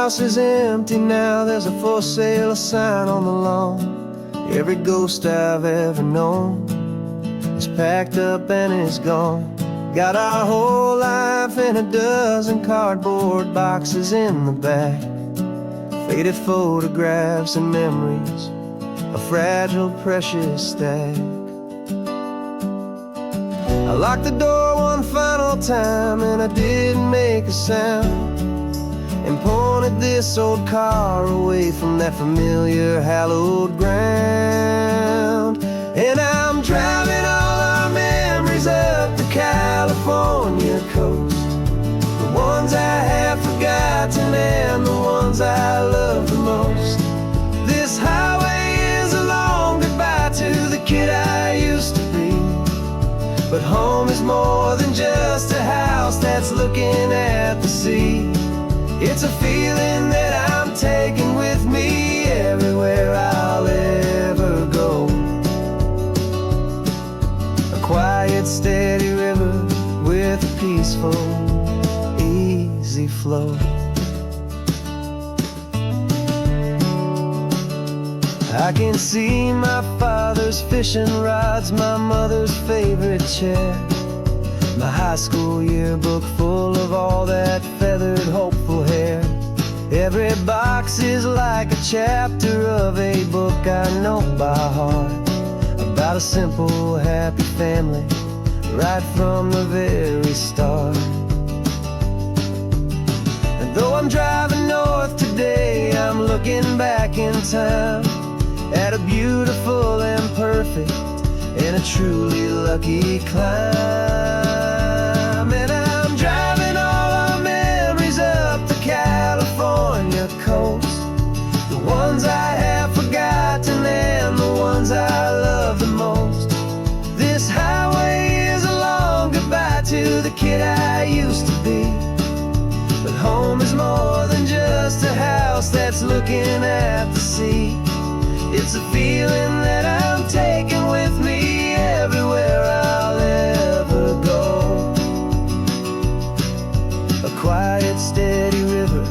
house is empty now, there's a for sale sign on the lawn. Every ghost I've ever known is packed up and is gone. Got our whole life in a dozen cardboard boxes in the back. Faded photographs and memories, a fragile, precious stack. I locked the door one final time and I didn't make a sound, and pointed this old car away from that familiar hallowed ground. And I'm driving all our memories up the California coast, the ones I have forgotten and the ones I love the most. This highway is a long goodbye to the kid I used to be, but home is more than just a house that's looking at the sea. It's a feeling that I'm taking with me everywhere I'll ever go. A quiet, steady river with a peaceful, easy flow. I can see my father's fishing rods, my mother's favorite chair, my high school yearbook full of all that feathered, hopeful hair. Every box is like a chapter of a book I know by heart, about a simple, happy family right from the very start. And though I'm driving north today, I'm looking back in time at a beautiful and perfect and a truly lucky climb. And I'm driving all our memories up the California coast, the ones I have forgotten and the ones I love the most. This highway is a long goodbye to the kid I used to be, but home is more than just a house that's looking at the sea. It's a feeling that I'm taking with me everywhere I'll ever go. A quiet, steady river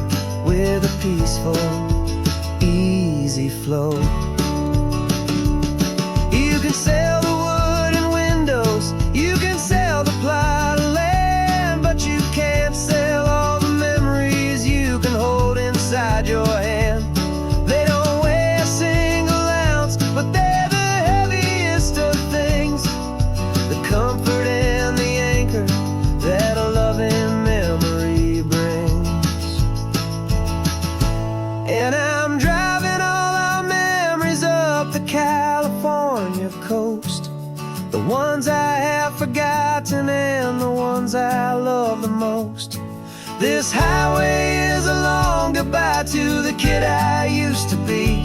with a peaceful, easy flow. You can sell the wood and windows, you can sell the plot of land, but you can't sell all the memories you can hold inside your hand. They don't weigh a single ounce, but they're the heaviest of things, the comfort and the anchor that a loving memory brings. And I'm driving all our memories up the California coast, the ones I have forgotten and the ones I love the most. This highway is a long goodbye to the kid I used to be,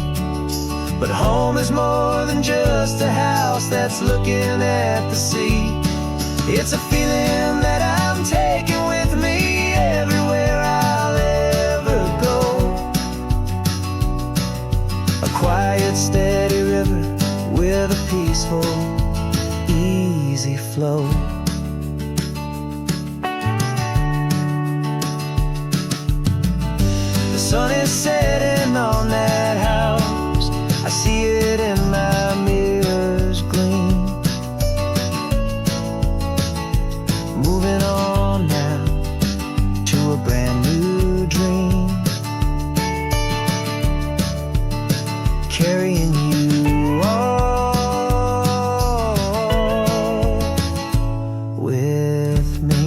but home is more than just a house that's looking at the sea. It's a feeling that I'm taking with me everywhere I'll ever go. A quiet, steady river with a peaceful, easy flow. The sun is setting on that house, I see it in my mirror's gleam. Moving on now to a brand new dream, carrying you all with me.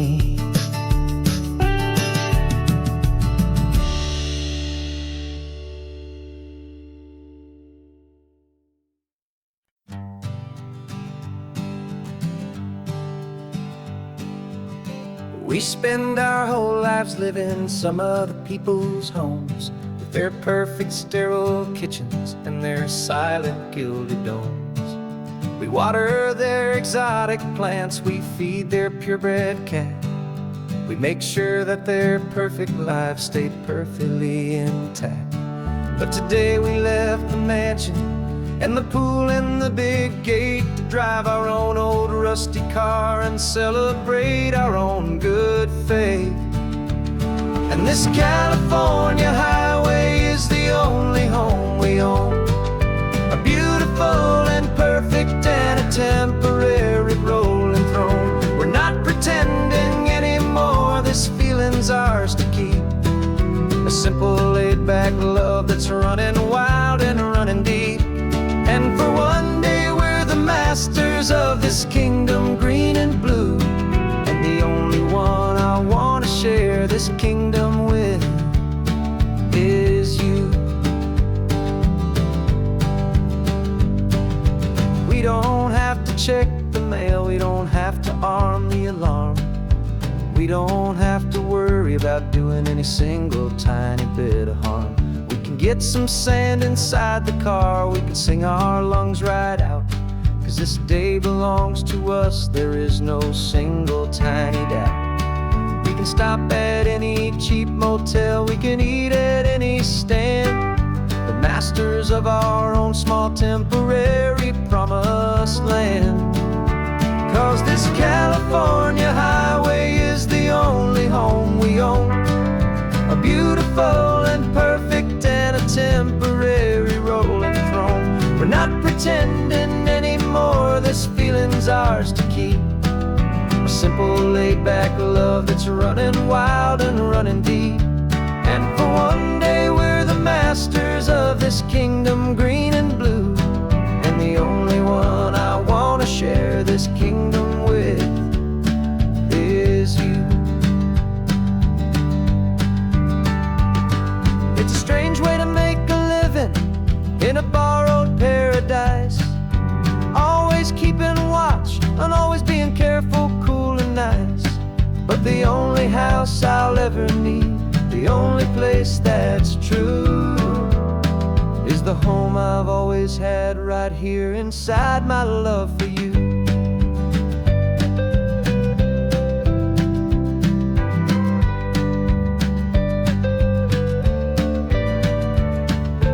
We spend our whole lives living some other people's homes, with their perfect sterile kitchens and their silent gilded domes. We water their exotic plants, we feed their purebred cat, we make sure that their perfect lives stay perfectly intact. But today we left the mansion and the pool and the big gate to drive our own old rusty car and celebrate our own good faith. And this California highway highway is the only home we own. A beautiful and perfect and a temporary rolling throne. We're not pretending anymore, this feeling's ours to keep. A simple laid-back love that's running wild and running deep. And for one day we're the masters of this kingdom, green and blue. And the only one I want to share this kingdom with is you. We don't have to check the mail, we don't have to arm the alarm. We don't have to worry about doing any single tiny bit of harm. We can get some sand inside the car, we can sing our lungs right out. 'Cause this day belongs to us, there is no single tiny doubt. We can stop at any cheap motel, we can eat at any stand. The masters of our own small temporary promised land. 'Cause this California highway is the only home we own. A beautiful and perfect and a temporary rolling throne. We're not pretending anymore, this feeling's ours to keep. A simple laid-back love that's running wild and running deep. And for one day we're the masters of this kingdom, green and blue. And the only one I want to share this kingdom with is you. It's a strange way to make a living in a borrowed paradise. Always keeping watch and always being careful, cool and nice. But the only house I'll ever need, the only place that's true, is the home I've always had right here inside my love for you.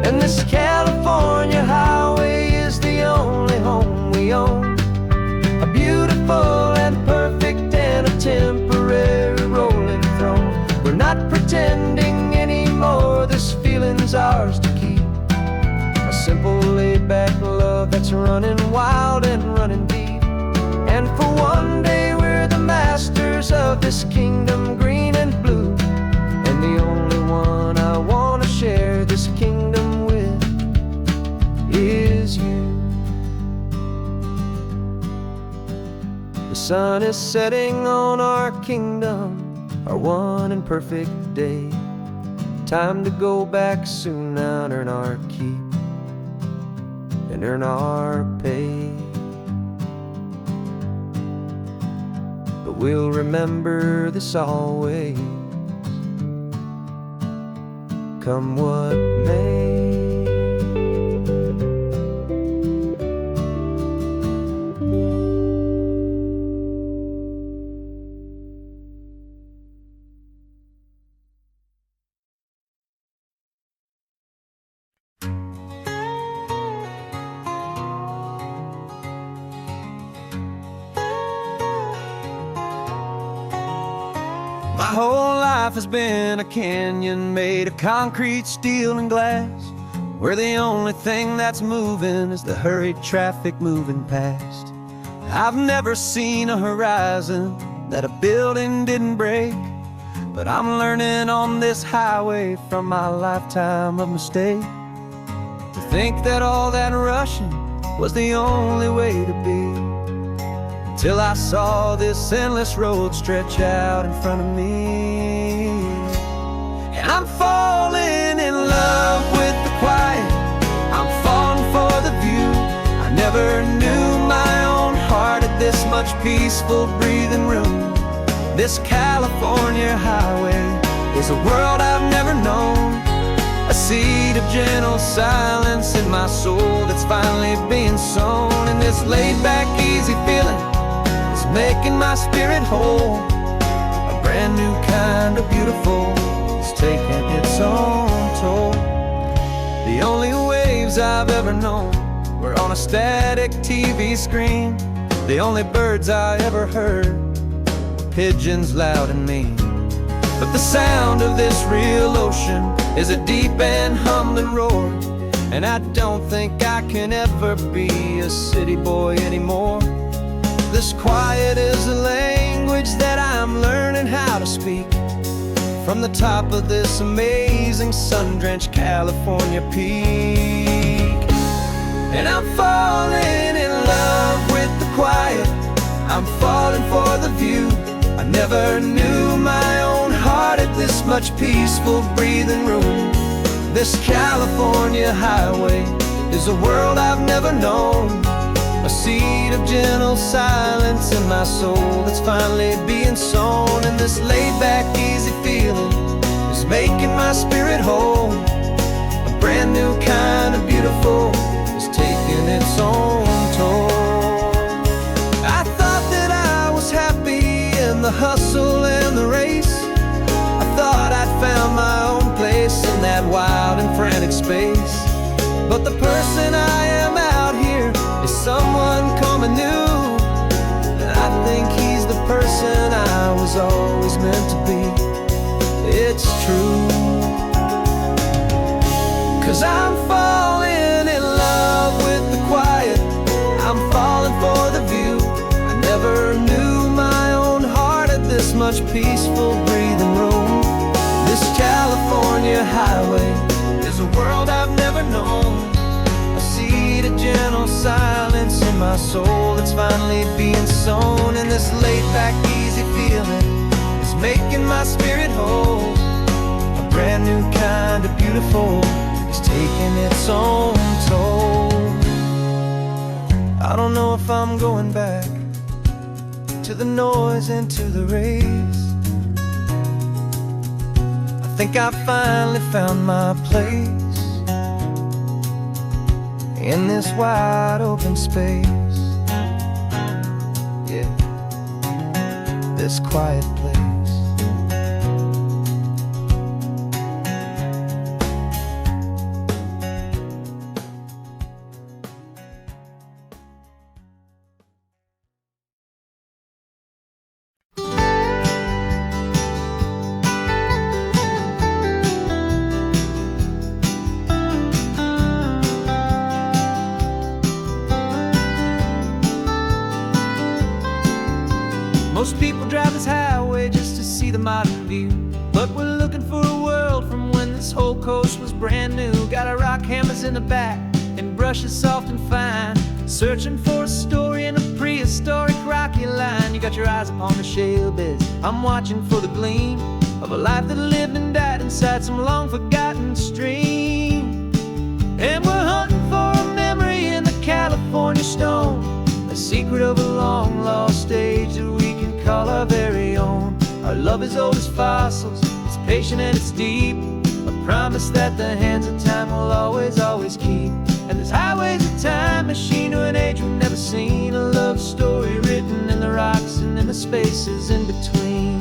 And this California highway is the only home we own. A beautiful and perfect and a temporary rolling throne. We're not pretending anymore, this feeling's ours to keep. A simple laid-back love that's running wild and running deep. And for one day we're the masters of this kingdom, green and blue. And the only one I want to share this kingdom with is you. The sun is setting on our kingdom, our one and perfect day. Time to go back soon now and earn our keep and earn our pay. But we'll remember this always, come what may. My whole life has been a canyon made of concrete, steel, and glass, where the only thing that's moving is the hurried traffic moving past. I've never seen a horizon that a building didn't break, but I'm learning on this highway from my lifetime of mistakes to think that all that rushing was the only way to be. Till I saw this endless road stretch out in front of me. And I'm falling in love with the quiet, I'm falling for the view. I never knew my own heart had this much peaceful breathing room. This California highway is a world I've never known, a seed of gentle silence in my soul that's finally being sown. And this laid-back, easy feeling making my spirit whole. A brand new kind of beautiful is taking its own toll. The only waves I've ever known were on a static TV screen. The only birds I ever heard were pigeons loud and mean. But the sound of this real ocean is a deep and humbling roar, and I don't think I can ever be a city boy anymore. This quiet is a language that I'm learning how to speak from the top of this amazing sun-drenched California peak. And I'm falling in love with the quiet, I'm falling for the view. I never knew my own heart had this much peaceful breathing room. This California highway is a world I've never known, a seed of gentle silence in my soul that's finally being sown. And this laid-back, easy feeling is making my spirit whole. A brand new kind of beautiful is taking its own toll. I thought that I was happy in the hustle and the race. I thought I'd found my own place in that wild and frantic space. But the person I am out here is someone coming new, and I think he's the person I was always meant to be. It's true, 'cause I'm falling in love with the quiet, I'm falling for the view. I never knew my own heart had this much peaceful breathing room. This California highway is a world I've never known, a seed of gentle silence in my soul that's finally being sown. And this laid-back, easy feeling is making my spirit whole. A brand new kind of beautiful is taking its own toll. I don't know if I'm going back to the noise and to the race. I think I finally found my place in this wide open space. Yeah, this quiet place. Most people drive this highway just to see the modern view, but we're looking for a world from when this whole coast was brand new. Got our rock hammers in the back and brushes soft and fine, searching for a story in a prehistoric rocky line. You got your eyes upon the shale beds, I'm watching for the gleam of a life that lived and died inside some long forgotten stream. And we're hunting for a memory in the California stone, a secret of a long lost age that we can call our very own. Our love is old as fossils, it's patient and it's deep, a promise that the hands of time will always, always keep. And this highway's a time machine to an age we've never seen, a love story written in the rocks and in the spaces in between.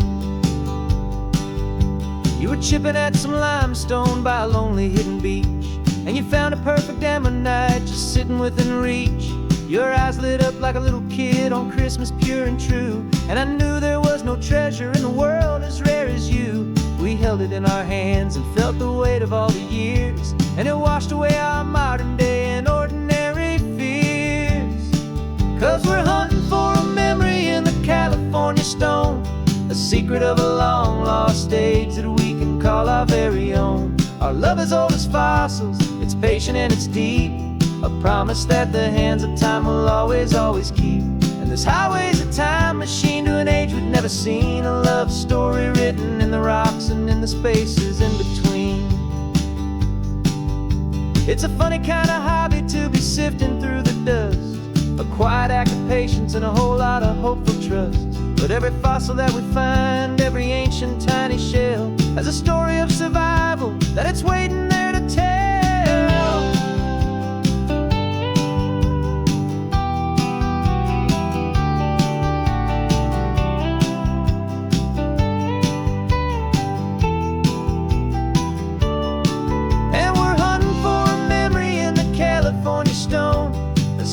You were chipping at some limestone by a lonely hidden beach, and you found a perfect ammonite just sitting within reach. Your eyes lit up like a little kid on Christmas, pure and true, and I knew there was no treasure in the world as rare as you. We held it in our hands and felt the weight of all the years, and it washed away our modern day and ordinary fears. 'Cause we're hunting for a memory in the California stone, a secret of a long lost age that we can call our very own. Our love is old as fossils, it's patient and it's deep, a promise that the hands of time will always, always keep. And this highway's a time machine to an age we've never seen, a love story written in the rocks and in the spaces in between. It's a funny kind of hobby to be sifting through the dust, a quiet act of patience and a whole lot of hopeful trust. But every fossil that we find, every ancient tiny shell, has a story of survival that it's waiting there to tell.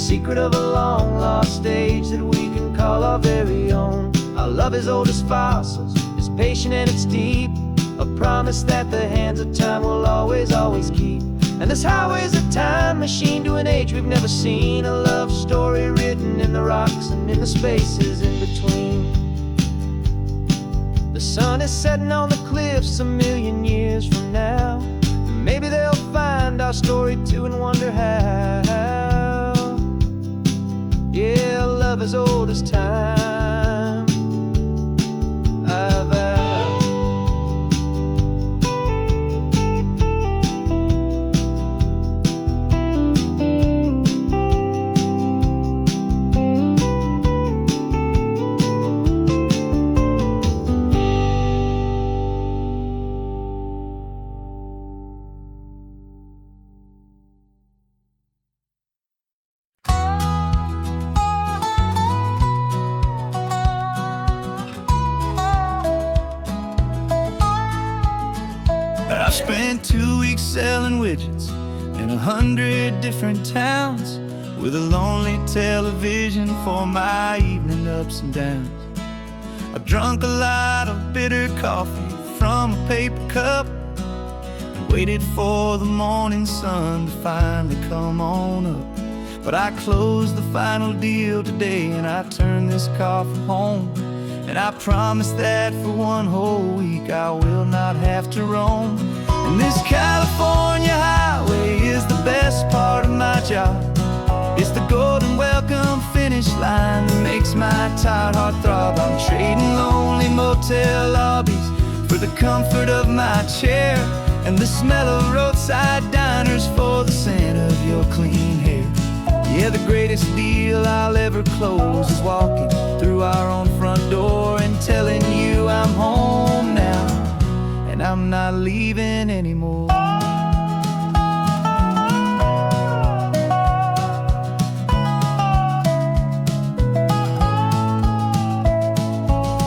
Secret of a long lost age that we can call our very own. Our love is old as fossils, it's patient and it's deep, a promise that the hands of time will always, always keep. And this highway's a time machine to an age we've never seen, a love story written in the rocks and in the spaces in between. The sun is setting on the cliffs a million years from now. Maybe they'll find our story too and wonder how. Yeah, love as old as time, I vow. I spent 2 weeks selling widgets in 100 different towns, with a lonely television for my evening ups and downs. I drunk a lot of bitter coffee from a paper cup and waited for the morning sun to finally come on up. But I closed the final deal today and I turned this car from home. And I promise that for one whole week I will not have to roam. And this California highway is the best part of my job. It's the golden welcome finish line that makes my tired heart throb. I'm trading lonely motel lobbies for the comfort of my chair, and the smell of roadside diners for the scent of your clean hair. Yeah, the greatest deal I'll ever close is walking through our own front door and telling you I'm home now, and I'm not leaving anymore.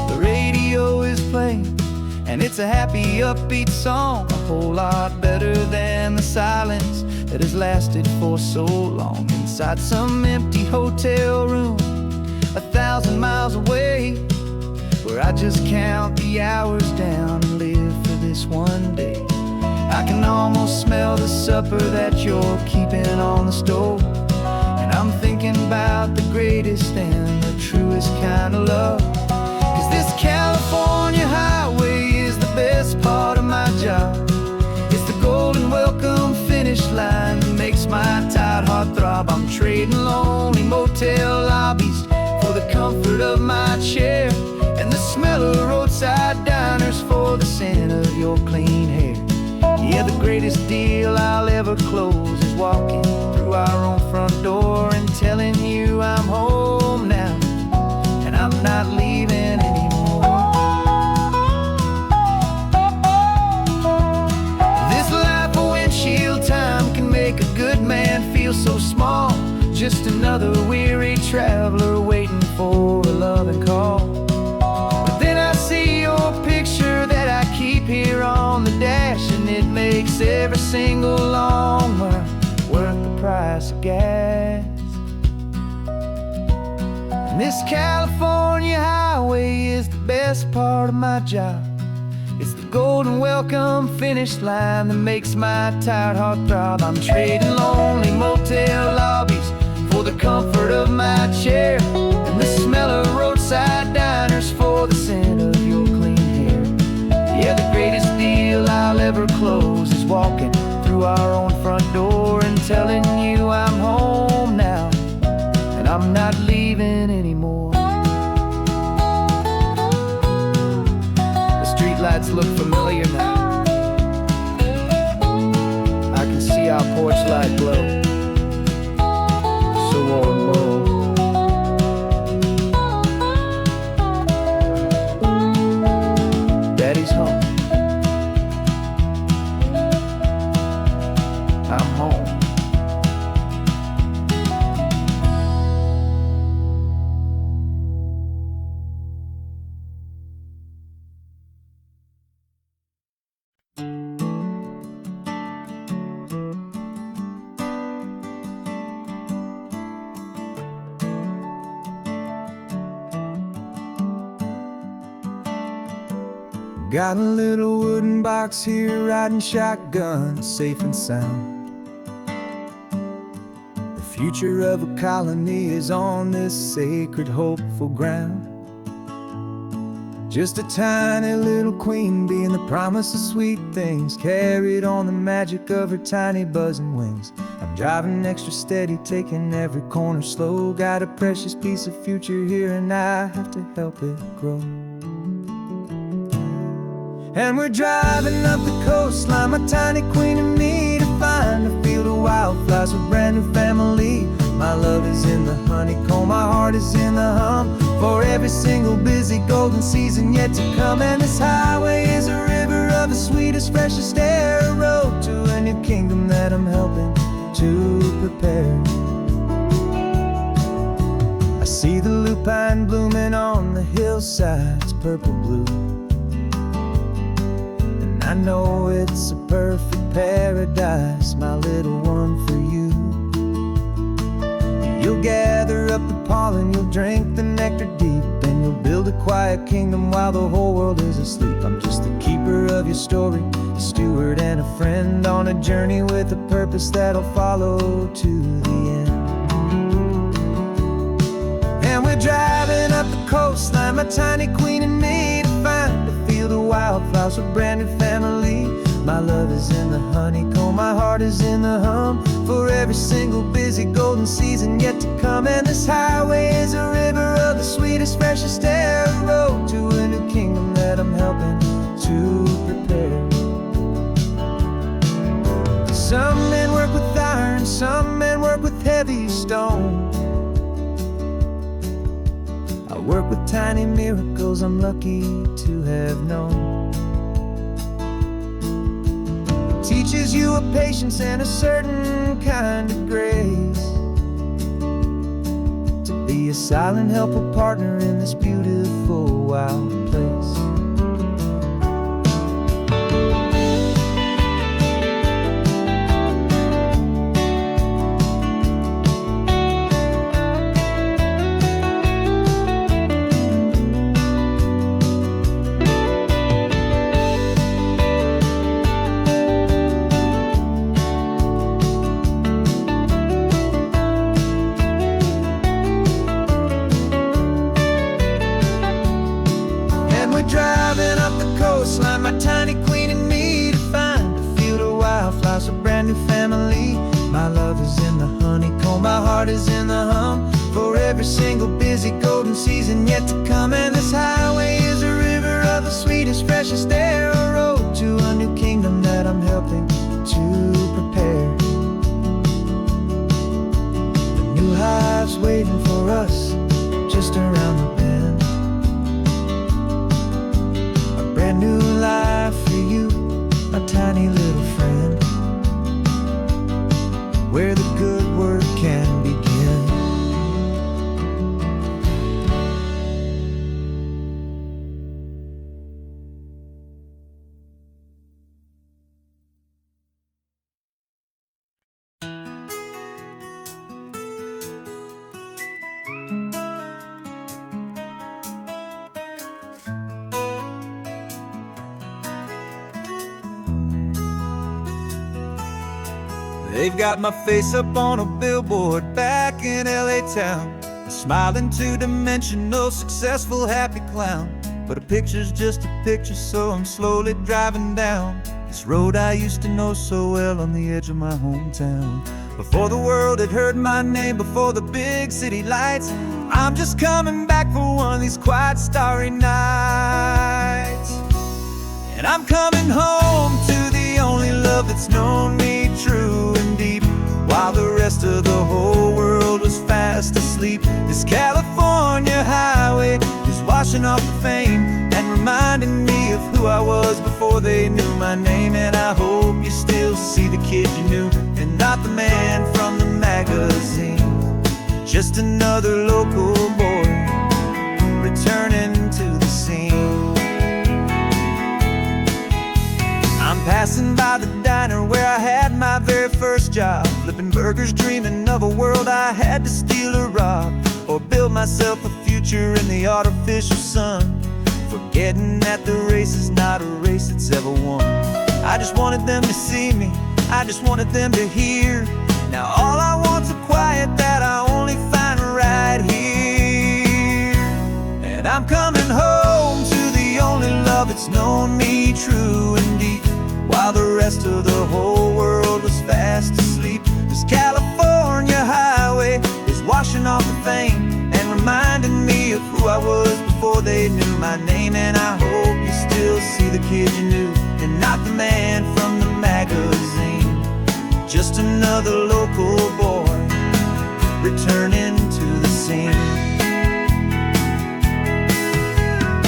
The radio is playing, and it's a happy, upbeat song, a whole lot better than the silence that has lasted for so long inside some empty hotel room 1,000 miles away, where I just count the hours down and live for this one day. I can almost smell the supper that you're keeping on the stove, and I'm thinking about the greatest and the truest kind of love. 'Cause this California highway is the best part of my job. It's the golden welcome finish line that makes my tired heart throb. I'm trading lonely motel lobbies for the comfort of my chair, and the smell of roadside diners for the scent of your clean hair. Yeah, the greatest deal I'll ever close is walking through our own front door and telling you I'm home now, and I'm not leaving anymore. This life of windshield time can make a good man feel so small, just another weary traveler waiting for a loving call. But then I see your picture that I keep here on the dash, and it makes every single long mile worth the price of gas. And this California highway is the best part of my job. It's the golden welcome finish line that makes my tired heart throb. I'm trading lonely motel lobbies for the comfort of my chair, and the smell of roadside diners for the scent of your clean hair. Yeah, the greatest deal I'll ever close is walking through our own front door and telling you I'm home now, and I'm not leaving anymore. The streetlights look familiar now. I can see our porch light glow, so warm, low. Daddy's home. I'm home. Got a little wooden box here, riding shotgun, safe and sound. The future of a colony is on this sacred, hopeful ground. Just a tiny little queen bee and the promise of sweet things, carried on the magic of her tiny buzzing wings. I'm driving extra steady, taking every corner slow. Got a precious piece of future here and I have to help it grow. And we're driving up the coastline, my tiny queen and me, to find a field of wildflowers, a brand new family. My love is in the honeycomb, my heart is in the hum, for every single busy golden season yet to come. And this highway is a river of the sweetest, freshest air, a road to a new kingdom that I'm helping to prepare. I see the lupine blooming on the hillsides, purple blue, and I know it's a perfect paradise, my little one, for you. You'll gather up the pollen, you'll drink the nectar deep, and you'll build a quiet kingdom while the whole world is asleep. I'm just the keeper of your story, a steward and a friend, on a journey with a purpose that'll follow to the end. And we're driving up the coastline, my tiny queen and me, to find a field of wildflowers, a brand new family. My love is in the honeycomb, my heart is in the hum, for every single busy golden season yet to come. And this highway is a river of the sweetest, freshest air, a road to a new kingdom that I'm helping to prepare. Some men work with iron, some men work with heavy stone. I work with tiny miracles I'm lucky to have known. Teaches you a patience and a certain kind of grace, to be a silent, helpful partner in this beautiful, wild place. Driving up the coastline, my tiny queen and me, to find a field of wildflowers, a brand new family. My love is in the honeycomb, my heart is in the hum, for every single busy golden season yet to come. And this highway is a river of the sweetest, freshest air, a road to a new kingdom that I'm helping to prepare. The new hive's waiting for us just around the bend. Brand new life for you, my tiny little friend, where the good work can begin. They've got my face up on a billboard back in LA town, a smiling, two-dimensional, successful, happy clown. But a picture's just a picture, so I'm slowly driving down this road I used to know so well, on the edge of my hometown. Before the world had heard my name, before the big city lights, I'm just coming back for one of these quiet, starry nights. And I'm coming home to the only love that's known me true and deep, while the rest of the whole world was fast asleep. This California highway is washing off the fame and reminding me of who I was before they knew my name. And I hope you still see the kid you knew, and not the man from the magazine. Just another local boy returning to the scene. I'm passing by the diner where I had my very first job, flipping burgers, dreaming of a world I had to steal or rob, or build myself a future in the artificial sun. forgetting that the race is not a race that's ever won. I just wanted them to see me, I just wanted them to hear. Now all I want's a quiet that I only find right here. And I'm coming home to the only love that's known me true and deep, while the rest of the whole world was fast asleep. This California highway is washing off the fame and reminding me of who I was before they knew my name. And I hope you still see the kid you knew, and not the man from the magazine. Just another local boy returning to the scene.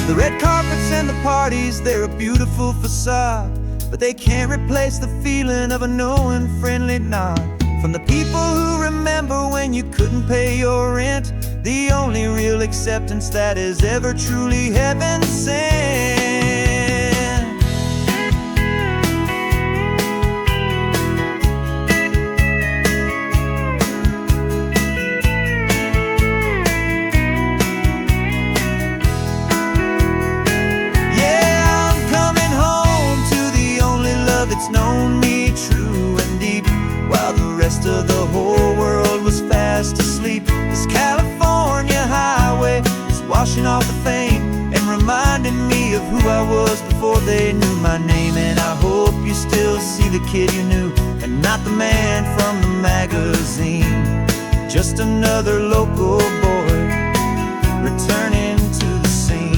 The red carpets and the parties, they're a beautiful facade, but they can't replace the feeling of a knowing friendly nod from the people who remember when you couldn't pay your rent. The only real acceptance that is ever truly heaven sent. It's known me true and deep, while the rest of the whole world was fast asleep. This California highway is washing off the fame and reminding me of who I was before they knew my name. And I hope you still see the kid you knew, and not the man from the magazine. Just another local boy returning to the scene.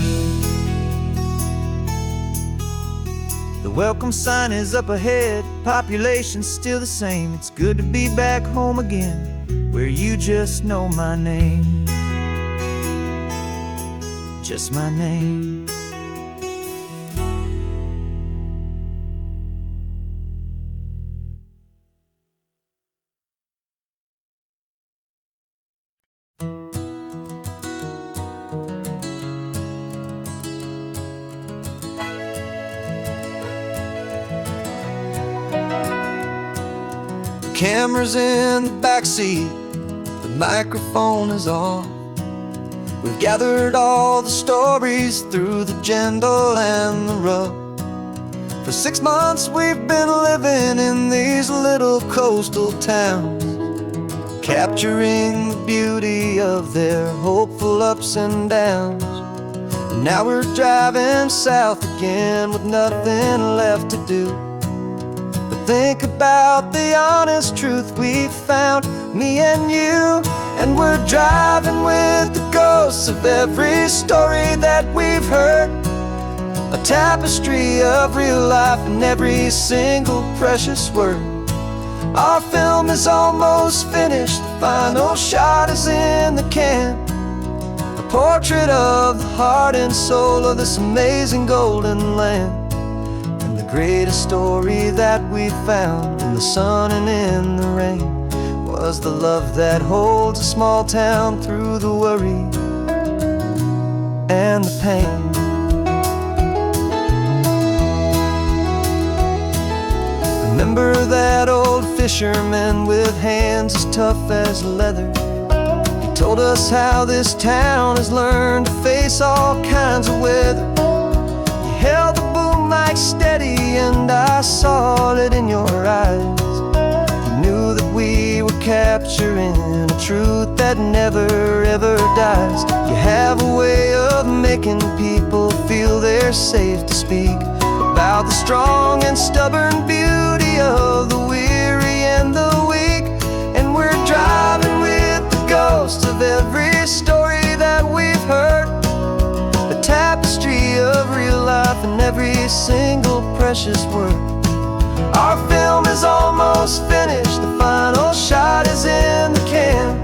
The welcome sign is up ahead, population's still the same. It's good to be back home again, where you just know my name. Just my name. Camera's in the backseat, the microphone is on. We've gathered all the stories through the gentle and the rough. For 6 months we've been living in these little coastal towns, capturing the beauty of their hopeful ups and downs. And now we're driving south again with nothing left to do. Think about the honest truth we found, me and you. And we're driving with the ghosts of every story that we've heard, a tapestry of real life in every single precious word. Our film is almost finished, the final shot is in the can, a portrait of the heart and soul of this amazing golden land. Greatest story that we found in the sun and in the rain was the love that holds a small town through the worry and the pain. Remember that old fisherman with hands as tough as leather? He told us how this town has learned to face all kinds of weather. You held the boom mic steady and I saw it in your eyes. You knew that we were capturing a truth that never ever dies. You have a way of making people feel they're safe to speak about the strong and stubborn beauty of the weary and the weak. And we're driving with the ghosts of every story that we've heard, a tapestry of real life in every single precious word. Our film is almost finished, the final shot is in the can,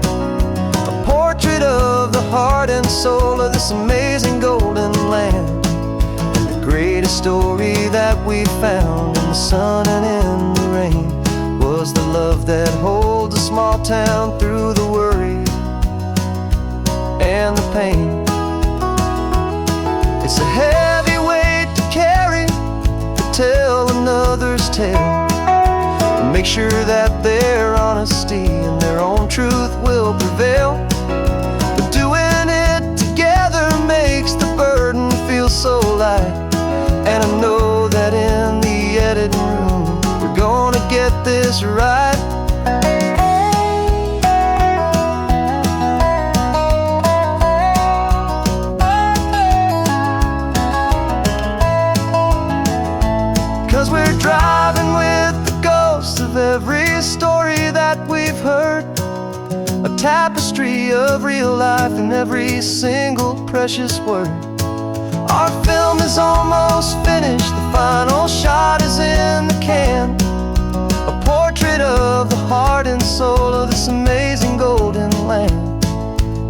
a portrait of the heart and soul of this amazing golden land. And the greatest story that we found in the sun and in the rain was the love that holds a small town through the worry and the pain. It's a heavy weight to carry, to tell another's tale, and make sure that their honesty and their own truth will prevail. But doing it together makes the burden feel so tapestry of real life in every single precious word. Our film is almost finished, the final shot is in the can. A portrait of the heart and soul of this amazing golden land.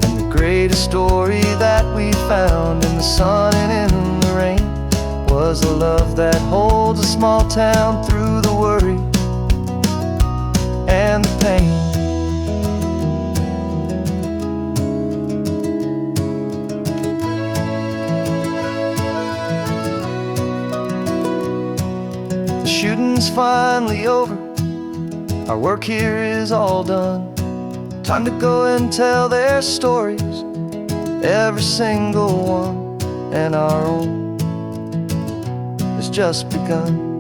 And the greatest story that we found in the sun and in the rain was a love that holds a small town through the worry and the pain. The shooting's finally over, our work here is all done. Time to go and tell their stories, every single one, and our own has just begun.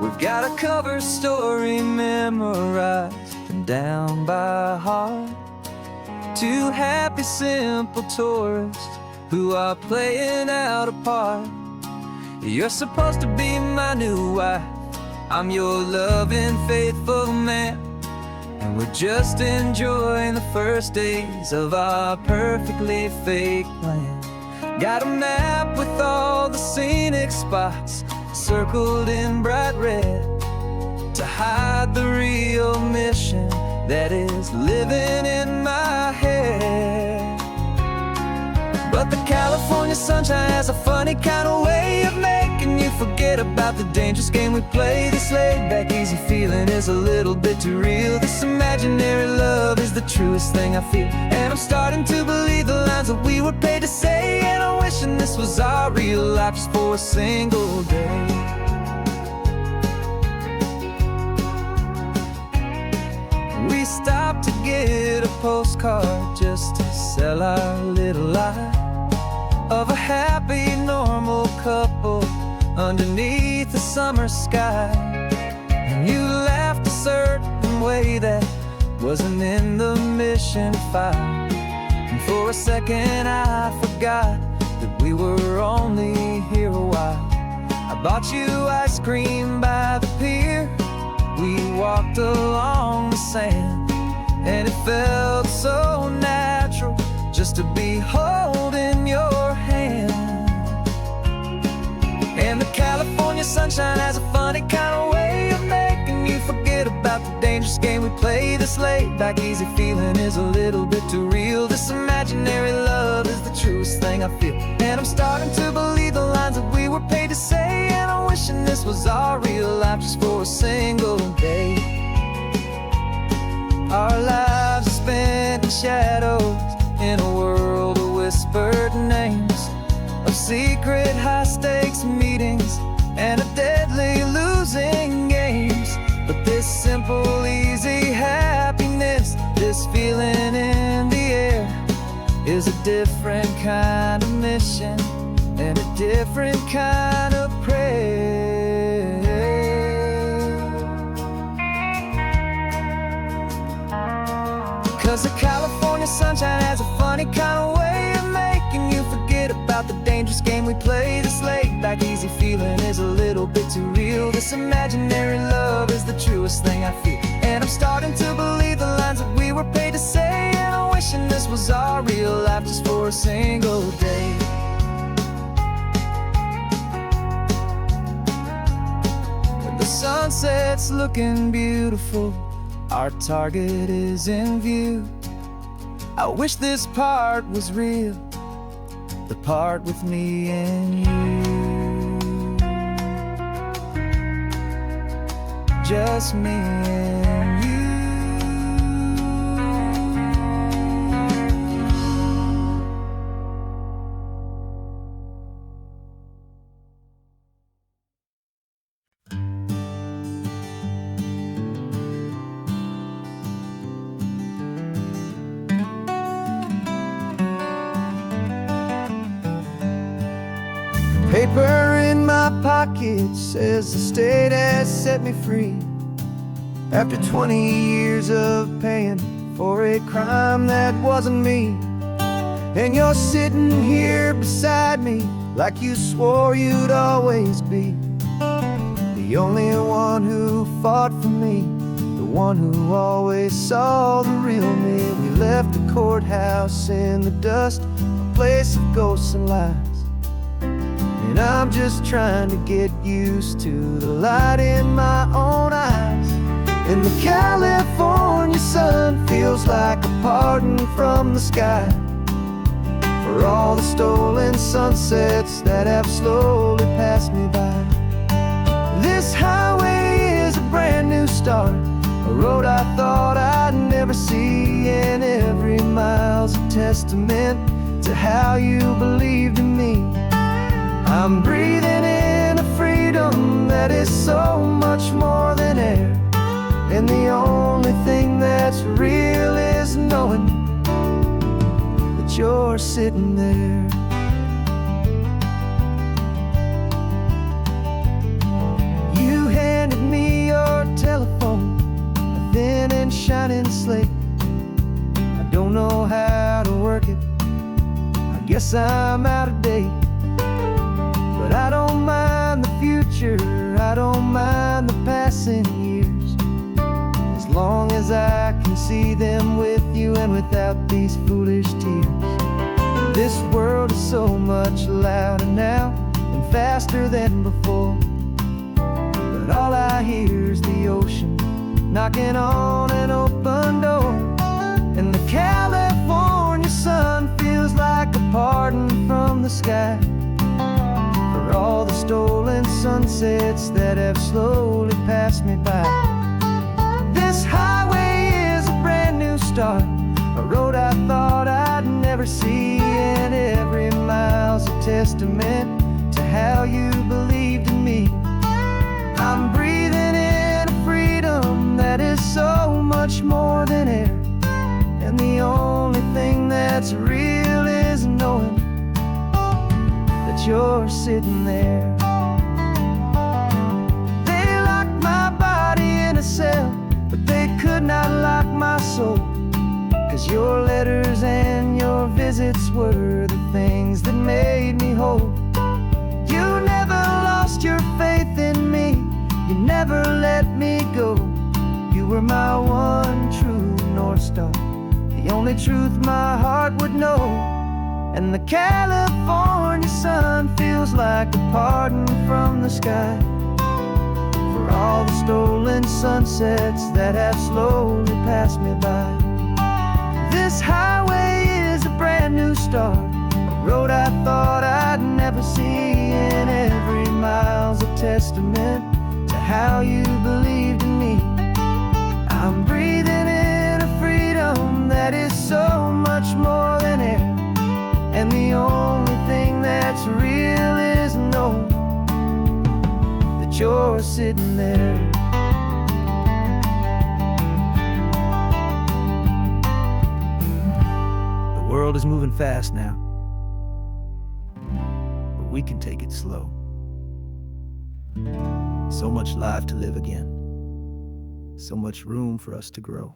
We've got a cover story memorized and down by heart. Two happy, simple tourists who are playing out a part. You're supposed to be my new wife, I'm your loving, faithful man. And we're just enjoying the first days of our perfectly fake plan. Got a map with all the scenic spots circled in bright red to hide the real mission that is living in my head. But the California sunshine has a funny kind of way of making you forget about the dangerous game we play. This laid-back, easy feeling is a little bit too real. This imaginary love is the truest thing I feel. And I'm starting to believe the lines that we were paid to say. And I'm wishing this was our real life just for a single day. We stopped to get a postcard just to sell our little lie of a happy, normal couple underneath the summer sky. And you laughed a certain way that wasn't in the mission file. And for a second I forgot that we were only here a while. I bought you ice cream by the pier, we walked along the sand, and it felt so natural just to be holding your hand. And the California sunshine has a funny kind of way of making you forget about the dangerous game we play. This laid-back, easy feeling is a little bit too real. This imaginary love is the truest thing I feel. And I'm starting to believe the lines that we were paid to say. And I'm wishing this was our real life just for a single day. Our lives are spent in shadows, in a world of whispered names, of secret high-stakes meetings and of deadly losing games. But this simple, easy happiness, this feeling in the air, is a different kind of mission and a different kind of prayer. 'Cause the California sunshine has a funny kind of way of making you forget about the dangerous game we play. This laid-back, easy feeling is a little bit too real. This imaginary love is the truest thing I feel. And I'm starting to believe the lines that we were paid to say. And I'm wishing this was our real life just for a single day. When the sunset's looking beautiful, our target is in view. I wish this part was real, the part with me and you. Just me and you. Paper in my pocket says the state has set me free after 20 years of paying for a crime that wasn't me. And you're sitting here beside me like you swore you'd always be the only one who fought for me, the one who always saw the real me. We left the courthouse in the dust, a place of ghosts and lies. And I'm just trying to get used to the light in my own eyes. And the California sun feels like a pardon from the sky for all the stolen sunsets that have slowly passed me by. This highway is a brand new start, a road I thought I'd never see, and every mile's a testament to how you believed in me. I'm breathing in a freedom that is so much more than air, and the only thing that's real is knowing that you're sitting there. You handed me your telephone, a thin and shining slate. I don't know how to work it, I guess I'm out of date. But I don't mind the future, I don't mind the passing years, as long as I can see them with you and without these foolish tears. This world is so much louder now and faster than before, but all I hear is the ocean knocking on an open door. And the California sun feels like a pardon from the sky for all the stolen sunsets that have slowly passed me by. This highway is a brand new start, a road I thought I'd never see, and every mile's a testament to how you believed in me. I'm breathing in a freedom that is so much more than air, and the only thing that's real is knowing that you're sitting there. They locked my body in a cell, but they could not lock my soul, 'cause your letters and your visits were the things that made me whole. You never lost your faith in me, you never let me go. You were my one true North Star, the only truth my heart would know. And the California sun feels like a pardon from the sky for all the stolen sunsets that have slowly passed me by. This highway is a brand new start, a road I thought I'd never see, and every mile's a testament to how you believed in me. I'm breathing in a freedom that is so much more than air, and the only thing that's real is knowing that you're sitting there. The world is moving fast now, but we can take it slow. So much life to live again, so much room for us to grow.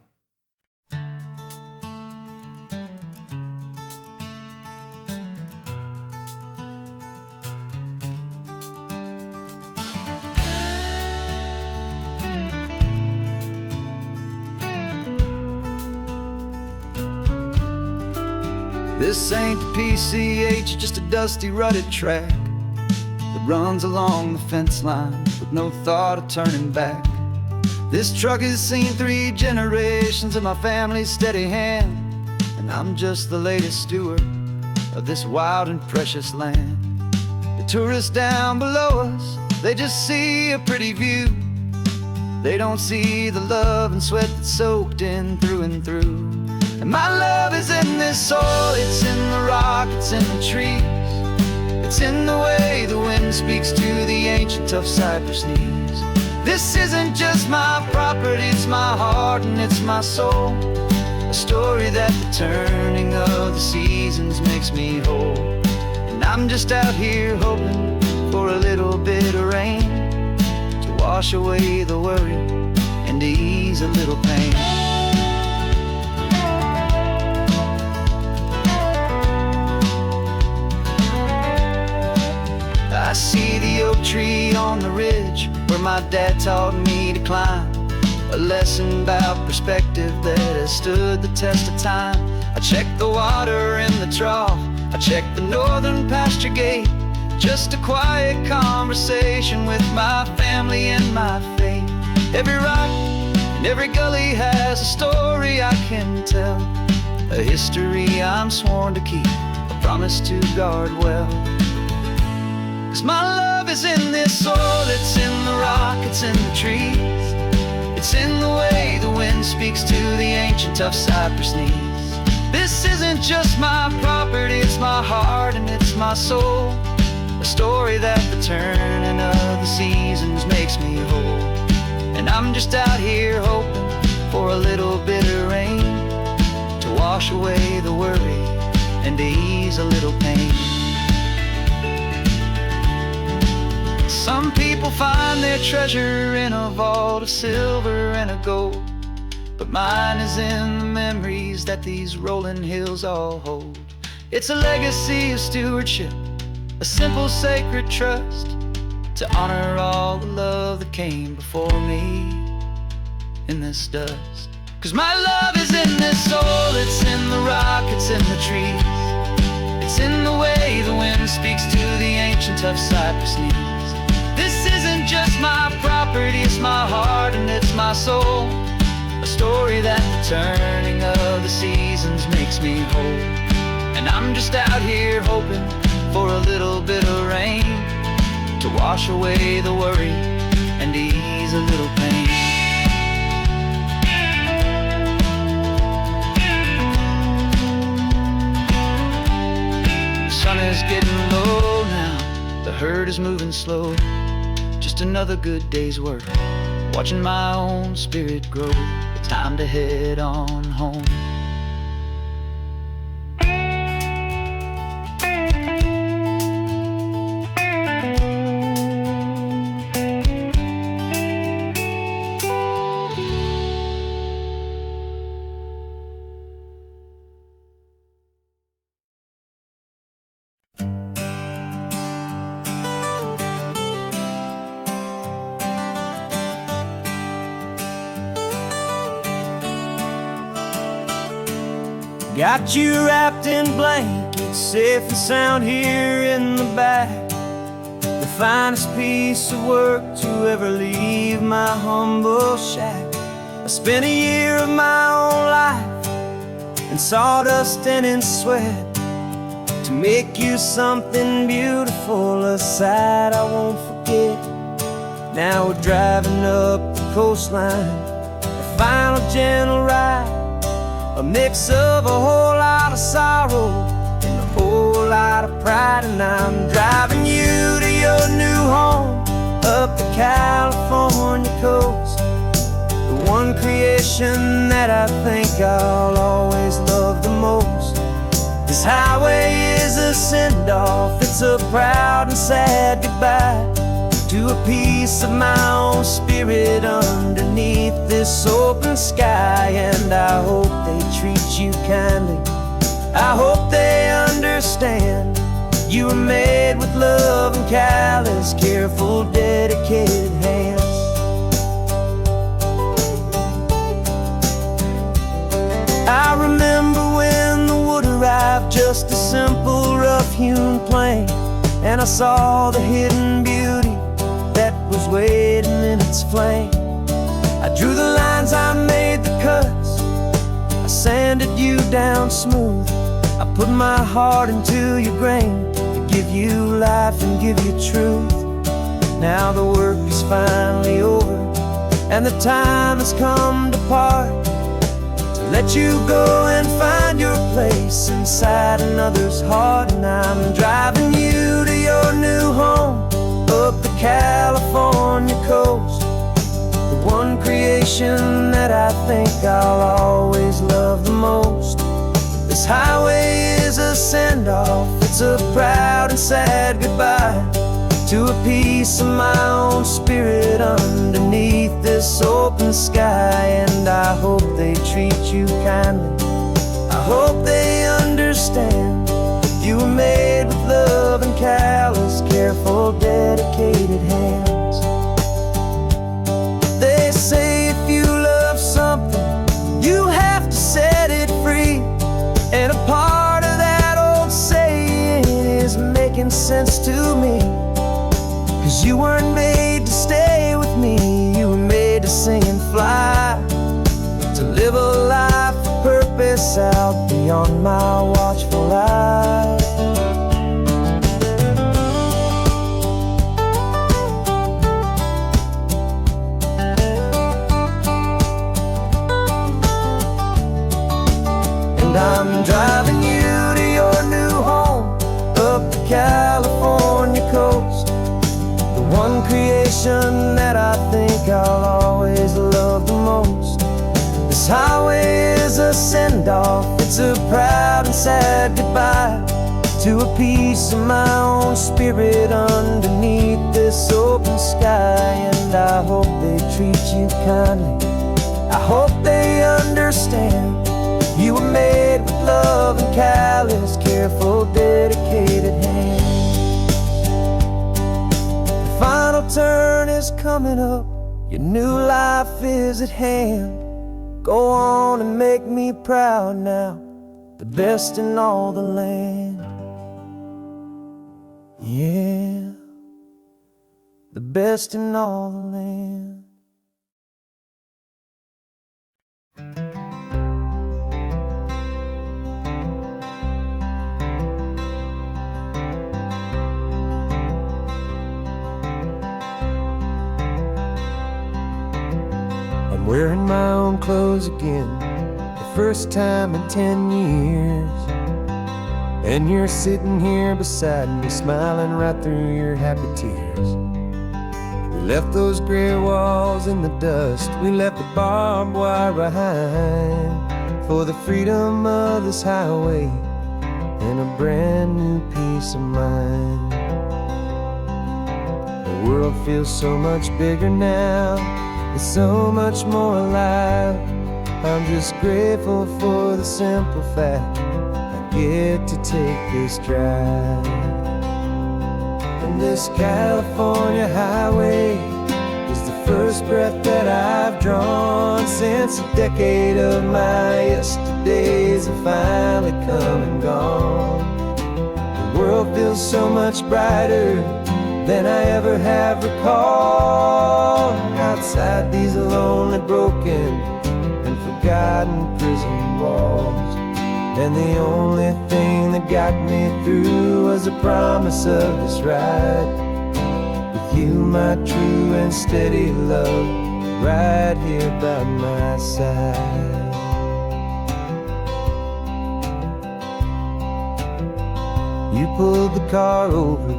This ain't the PCH, just a dusty, rutted track that runs along the fence line with no thought of turning back. This truck has seen 3 generations of my family's steady hand, and I'm just the latest steward of this wild and precious land. The tourists down below us, they just see a pretty view. They don't see the love and sweat that's soaked in through and through. And my love is in this soil, it's in the rock, it's in the trees. It's in the way the wind speaks to the ancient tough cypress knees. This isn't just my property, it's my heart and it's my soul. A story that the turning of the seasons makes me whole. And I'm just out here hoping for a little bit of rain to wash away the worry and to ease a little pain. oak tree on the ridge where my dad taught me to climb. A lesson about perspective that has stood the test of time. I checked the water in the trough, I checked the northern pasture gate. Just a quiet conversation with my family and my faith. Every rock and every gully has a story I can tell, a history I'm sworn to keep, a promise to guard well. 'Cause my love is in this soil, it's in the rock, it's in the trees. It's in the way the wind speaks to the ancient tough cypress knees. This isn't just my property, it's my heart and it's my soul. A story that the turning of the seasons makes me whole. And I'm just out here hoping for a little bit of rain to wash away the worry and to ease a little pain. Some people find their treasure in a vault of silver and of gold, but mine is in the memories that these rolling hills all hold. It's a legacy of stewardship, a simple sacred trust, to honor all the love that came before me in this dust. 'Cause my love is in this soul, it's in the rock, it's in the trees. It's in the way the wind speaks to the ancient tough cypress knees. This isn't just my property, it's my heart and it's my soul. A story that the turning of the seasons makes me whole. And I'm just out here hoping for a little bit of rain to wash away the worry and ease a little pain. The sun is getting low now, the herd is moving slow. Just another good day's work, watching my own spirit grow. Time to head on home. Got you wrapped in blankets, safe and sound here in the back. The finest piece of work to ever leave my humble shack. I spent a year of my own life in sawdust and in sweat to make you something beautiful, a sight I won't forget. Now we're driving up the coastline, a final gentle ride, a mix of a whole lot of sorrow and a whole lot of pride. And I'm driving you to your new home up the California coast, the one creation that I think I'll always love the most. This highway is a send-off, it's a proud and sad goodbye to a piece of my own spirit underneath this open sky. And I hope they treat you kindly, I hope they understand you were made with love and callous, careful, dedicated hands. I remember when the wood arrived, just a simple rough-hewn plank, and I saw the hidden beauty that was waiting in its flame. I drew the lines, I made the cuts, I sanded you down smooth. I put my heart into your grain to give you life and give you truth. Now the work is finally over and the time has come to part, to let you go and find your place inside another's heart. And I'm driving you to your new home up the California coast, the one creation that I think I'll always love the most. This highway is a send-off, it's a proud and sad goodbye to a piece of my own spirit underneath this open sky. And I hope they treat you kindly, I hope they understand you were made with love and callous, careful, dedicated dedicated hands. They say if you love something, you have to set it free. And a part of that old saying is making sense to me. 'Cause you weren't made to stay with me, you were made to sing and fly, to live a life of purpose out beyond my watchful eye. And I'm driving you to your new home, up the California coast, the one creation that I think I'll always love the most. This highway is a send-off, it's a proud and sad goodbye to a piece of my own spirit underneath this open sky. And I hope they treat you kindly, I hope they understand you were made with love and callous, careful, dedicated hands. The final turn is coming up, your new life is at hand. Go on and make me proud now, the best in all the land. Yeah, the best in all the land. I'm wearing my own clothes again, the first time in 10 years. And you're sitting here beside me, smiling right through your happy tears. We left those gray walls in the dust, we left the barbed wire behind, for the freedom of this highway and a brand new peace of mind. The world feels so much bigger now, it's so much more alive. I'm just grateful for the simple fact I get to take this drive. And this California highway is the first breath that I've drawn since a decade of my yesterdays have finally come and gone. The world feels so much brighter than I ever have recalled, outside these lonely, broken, and forgotten prison walls. And the only thing that got me through was the promise of this ride with you, my true and steady love, right here by my side. You pulled the car over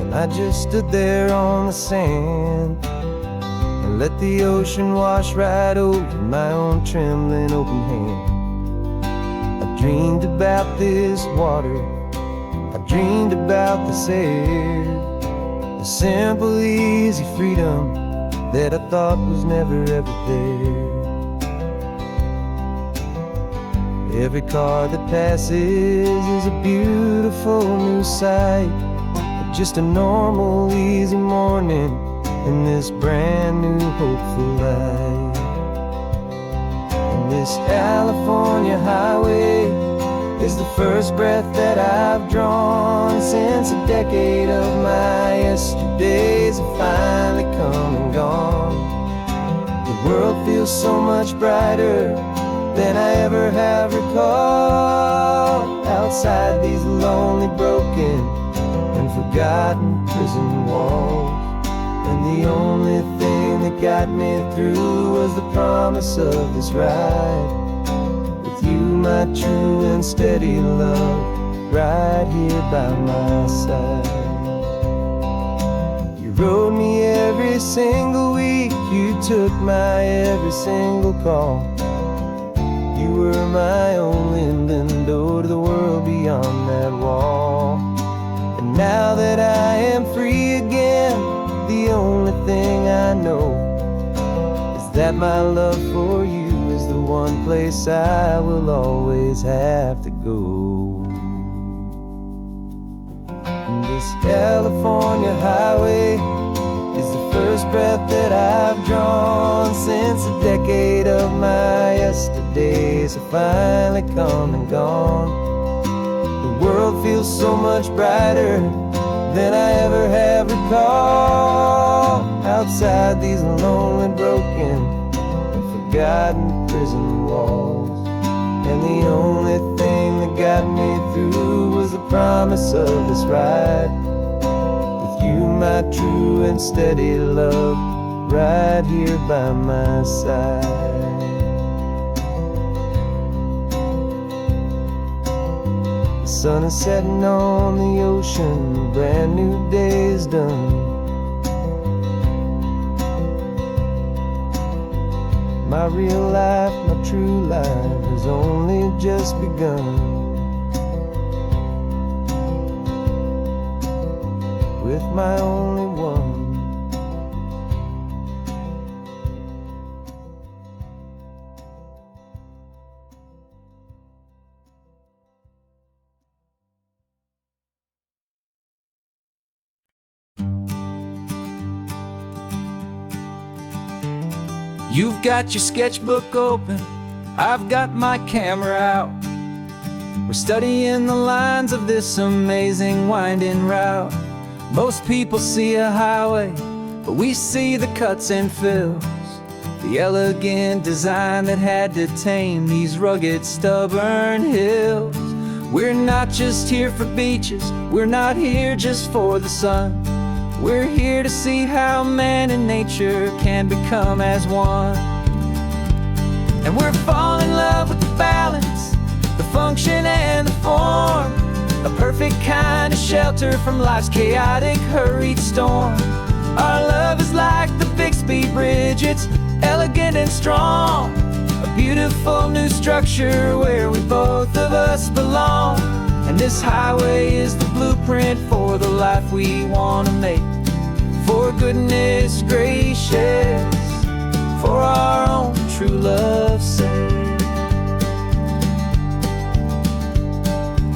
and I just stood there on the sand and let the ocean wash right over my own trembling open hand. I dreamed about this water, I dreamed about this air, the simple, easy freedom that I thought was never ever there. Every car that passes is a beautiful new sight, just a normal, easy morning in this brand new, hopeful life. And this California highway is the first breath that I've drawn since a decade of my yesterdays have finally come and gone. The world feels so much brighter than I ever have recalled, outside these lonely, broken, and forgotten prison walls. And the only thing that got me through was the promise of this ride with you, my true and steady love, right here by my side. You rode me every single week, you took my every single call. You were my only window to the world beyond that wall. And now that I am free again, the only thing I know is that my love for you is the one place I will always have to go. And this California highway is the first breath that I've drawn since a decade of my yesterdays have finally come and gone. The world feels so much brighter than I ever have recalled. Outside these lonely, broken, and forgotten prison walls. And the only thing that got me through was the promise of this ride. With you, my true and steady love, right here by my side. The sun is setting on the ocean, a brand new day's done. My real life, my true life has only just begun. With my only one. You've got your sketchbook open, I've got my camera out. We're studying the lines of this amazing winding route. Most people see a highway, but we see the cuts and fills, the elegant design that had to tame these rugged, stubborn hills. We're not just here for beaches, we're not here just for the sun. We're here to see how man and nature can become as one. And we're falling in love with the balance, the function and the form, a perfect kind of shelter from life's chaotic, hurried storm. Our love is like the Bixby Bridge, it's elegant and strong, a beautiful new structure where we both of us belong. And this highway is the blueprint for the life we want to make. For goodness gracious, for our own true love's sake.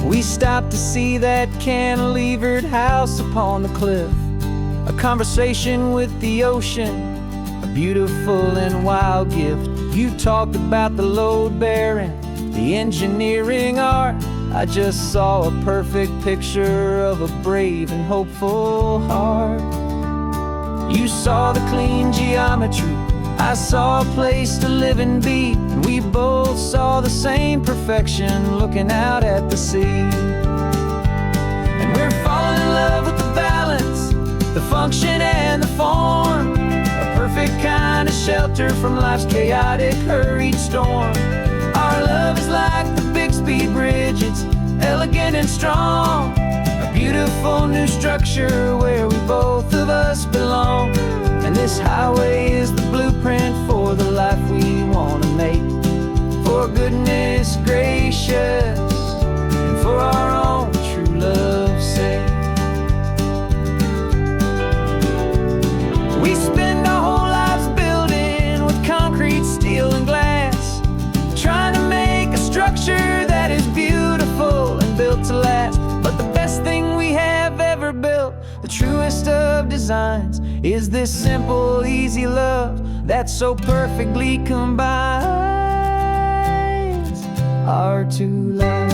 We stopped to see that cantilevered house upon the cliff, a conversation with the ocean, a beautiful and wild gift. You talked about the load bearing, the engineering art. I just saw a perfect picture of a brave and hopeful heart. You saw the clean geometry, I saw a place to live and be, and we both saw the same perfection looking out at the sea. And we're falling in love with the balance, the function and the form, a perfect kind of shelter from life's chaotic, hurried storm. Our love is like the Bixby Bridge, it's elegant and strong, a beautiful new structure where we both of us belong. And this highway is the blueprint for the life we want to make. For goodness gracious, and for our own true love's sake. We spend our whole lives building with concrete, steel and glass, trying to make a structure that is beautiful and built to last. But the best thing we have ever built, the truest of designs, is this simple, easy love that so perfectly combines our two lives.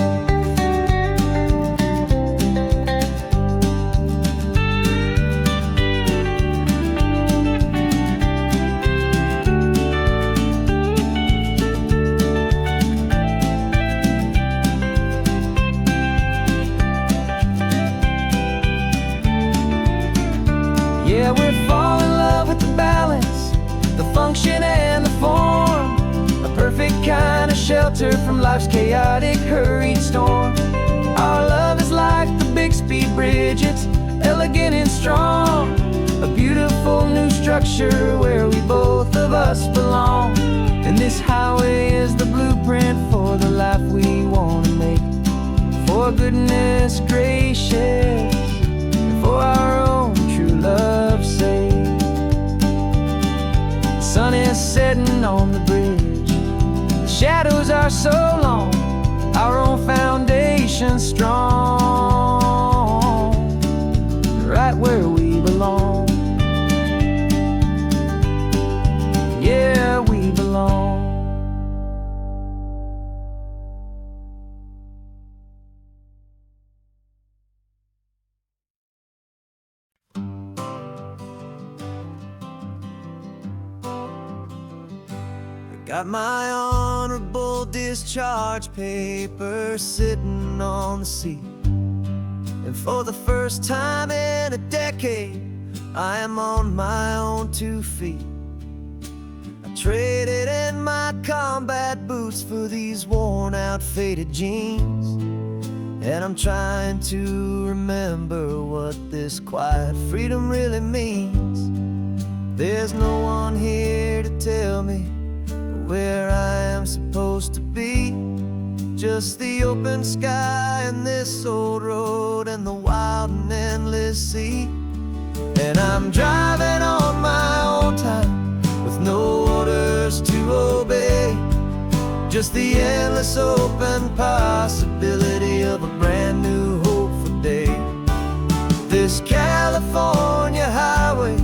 Yeah, we're falling in love with the balance, the function and the form, a perfect kind of shelter from life's chaotic, hurried storm. Our love is like the Bixby Bridge, it's elegant and strong, a beautiful new structure where we both of us belong. And this highway is the blueprint for the life we want to make. For goodness gracious, and for our own true love's sake. The sun is setting on the bridge, the shadows are so long, our own foundation strong. Got my honorable discharge paper sitting on the seat, and for the first time in a decade, I am on my own 2 feet. I traded in my combat boots for these worn out faded jeans, and I'm trying to remember what this quiet freedom really means. There's no one here to tell me where I am supposed to be, just the open sky and this old road and the wild and endless sea. And I'm driving on my own time with no orders to obey, just the endless open possibility of a brand new hopeful day. This California highway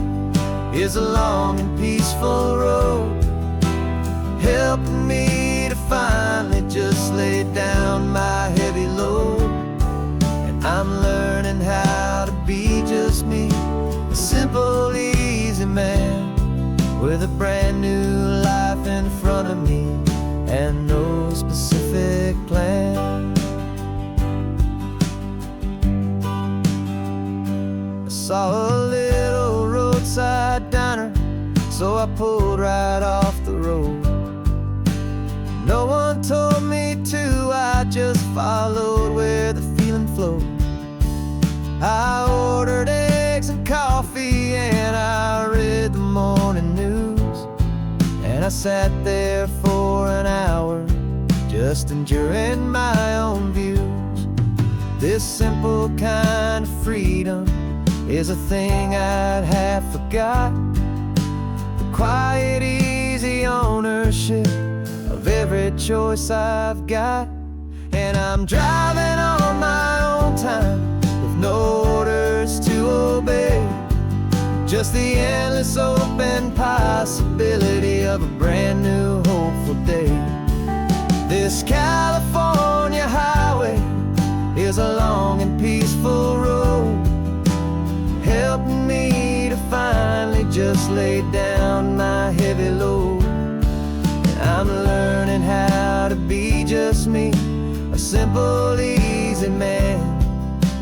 is a long and peaceful road, helping me to finally just lay down my heavy load. And I'm learning how to be just me, a simple, easy man with a brand new life in front of me and no specific plan. I saw a little roadside diner, so I pulled right off the road. No one told me to, I just followed where the feeling flowed. I ordered eggs and coffee and I read the morning news, and I sat there for an hour just enjoying my own views. This simple kind of freedom is a thing I'd have forgot, the quiet, easy ownership of every choice I've got. And I'm driving on my own time with no orders to obey, just the endless open possibility of a brand new hopeful day. This California highway is a long and peaceful road, helping me to finally just lay down my heavy load. I'm learning how to be just me, a simple, easy man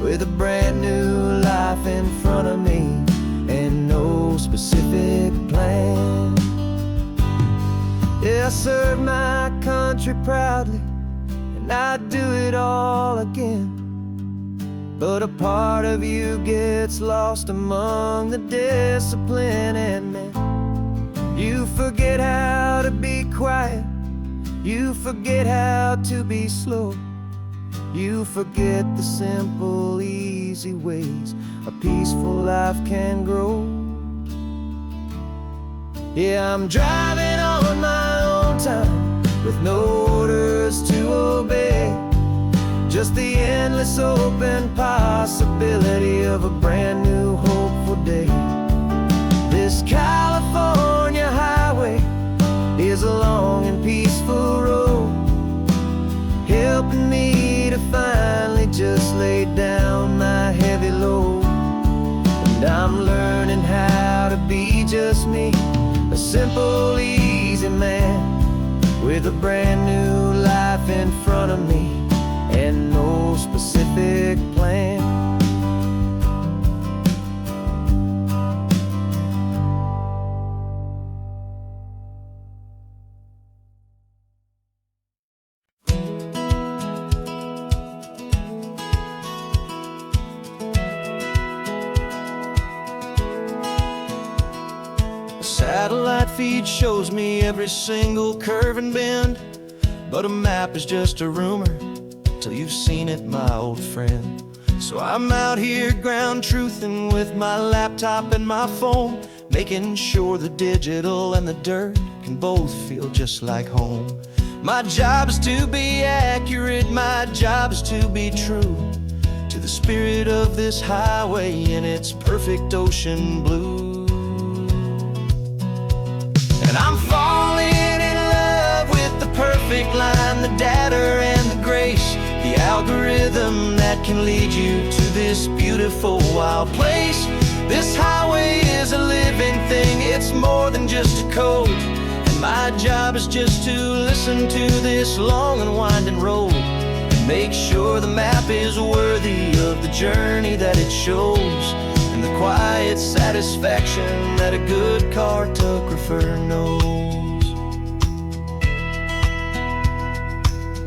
with a brand new life in front of me and no specific plan. Yeah, I serve my country proudly and I'd do it all again, but a part of you gets lost among the discipline and men. You forget how to be quiet, you forget how to be slow, you forget the simple, easy ways a peaceful life can grow. Yeah, I'm driving on my own time with no orders to obey, just the endless open possibility of a brand new hopeful day. This California highway is a long and peaceful road, helping me to finally just lay down my heavy load. And I'm learning how to be just me, a simple, easy man with a brand new life in front of me and no specific plan. Satellite feed shows me every single curve and bend, but a map is just a rumor till you've seen it, my old friend. So I'm out here ground truthing with my laptop and my phone, making sure the digital and the dirt can both feel just like home. My job is to be accurate, my job is to be true to the spirit of this highway in its perfect ocean blue. And I'm falling in love with the perfect line, the data and the grace, the algorithm that can lead you to this beautiful wild place. This highway is a living thing, it's more than just a code. And My job is just to listen to this long and winding road and make sure the map is worthy of the journey that it shows, and the quiet satisfaction that a good cartographer knows.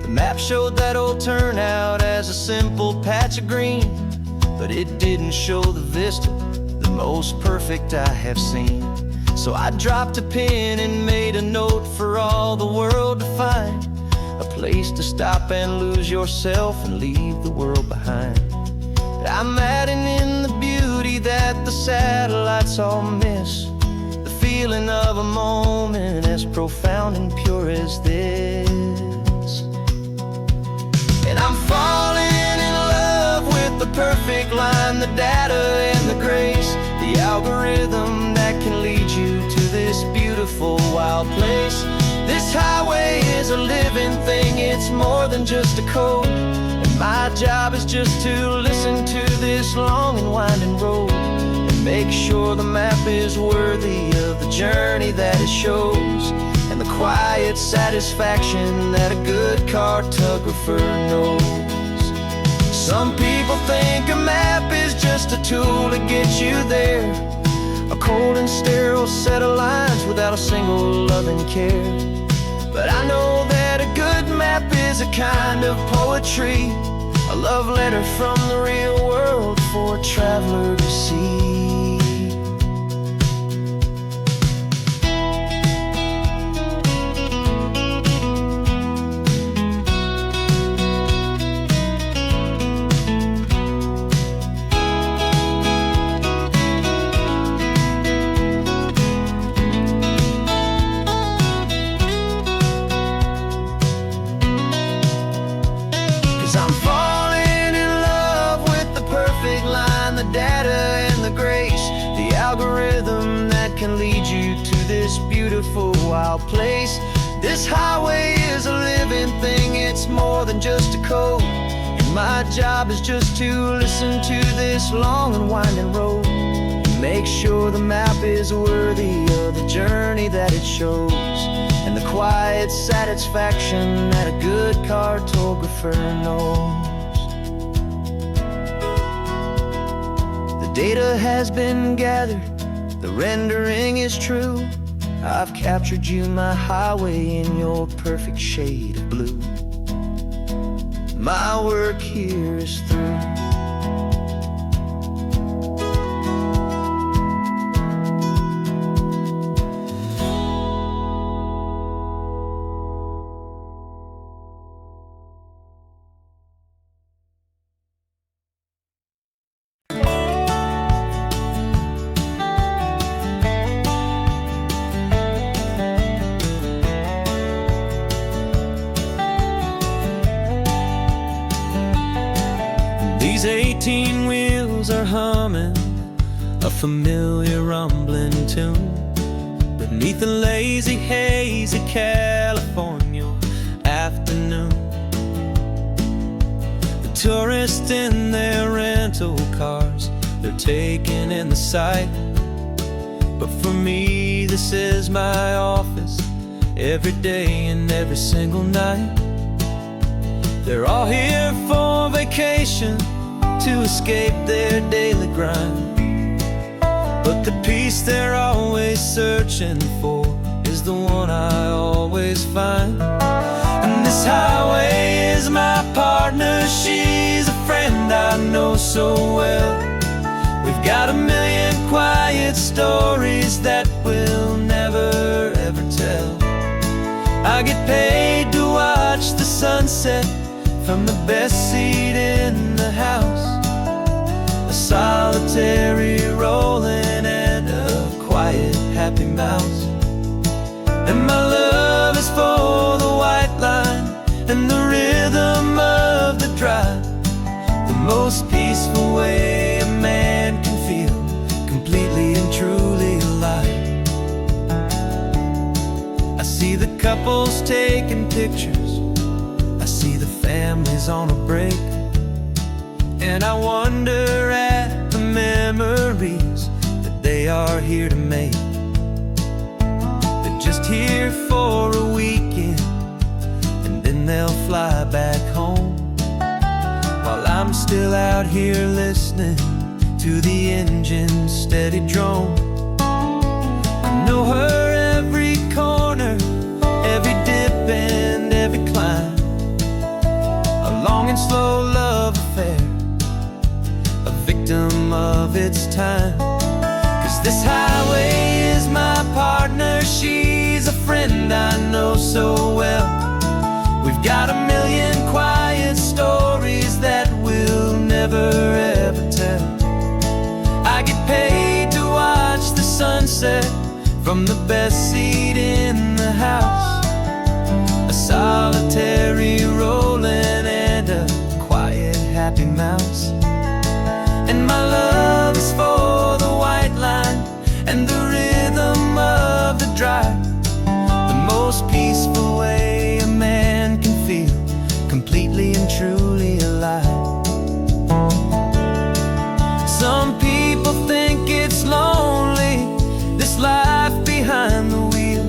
The map showed that old turnout as a simple patch of green, but it didn't show the vista, the most perfect I have seen. So I dropped a pin and made a note for all the world to find, a place to stop and lose yourself and leave the world behind. But I'm adding in the beauty that the satellites all miss, the feeling of a moment as profound and pure as this. And I'm falling in love with the perfect line, the data and the grace, the algorithm that can lead you to this beautiful wild place. This highway is a living thing, it's more than just a code, and my job is just to listen to this long and winding road and make sure the map is worthy of the journey that it shows, and the quiet satisfaction that a good cartographer knows. Some people think a map is just a tool to get you there, a cold and sterile set of lines without a single loving care. But I know that a good map is a kind of poetry, a love letter from the real world for a traveler to see. I'm falling in love with the perfect line, the data and the grace, the algorithm that can lead you to this beautiful wild place. This highway is a living thing, it's more than just a code, and my job is just to listen to this long and winding road and make sure the map is worthy of the journey that it shows, and the quiet satisfaction that a good cartographer knows. The data has been gathered, the rendering is true. I've captured you, my highway, in your perfect shade of blue. My work here is through. These 18 wheels are humming a familiar rumbling tune beneath the lazy haze of California afternoon. The tourists in their rental cars, they're taking in the sight, but for me this is my office every day and every single night. They're all here for vacation, to escape their daily grind, but the peace they're always searching for is the one I always find. And this highway is my partner, she's a friend I know so well. We've got a million quiet stories that we'll never ever tell. I get paid to watch the sunset from the best seat in the house, a solitary rolling and a quiet happy mouse. And my love is for the white line and the rhythm of the drive, the most peaceful way a man can feel completely and truly alive. I see the couples taking pictures, I see the families on a break, and I wonder at the memories that they are here to make. They're just here here for a weekend, and then they'll fly back home, while I'm still out here listening to the engine's steady drone. I know her every corner, every dip and every climb, a long and slow love affair, a victim of its time. 'Cause this highway is my partner, she's a friend I know so well. We've got a million quiet stories that we'll never ever tell. I get paid to watch the sunset from the best seat in the house, a solitary rolling and a quiet happy mouse. And my love is for the white line and the rhythm of the drive, the most peaceful way a man can feel completely and truly alive. Some people think it's lonely, this life behind the wheel,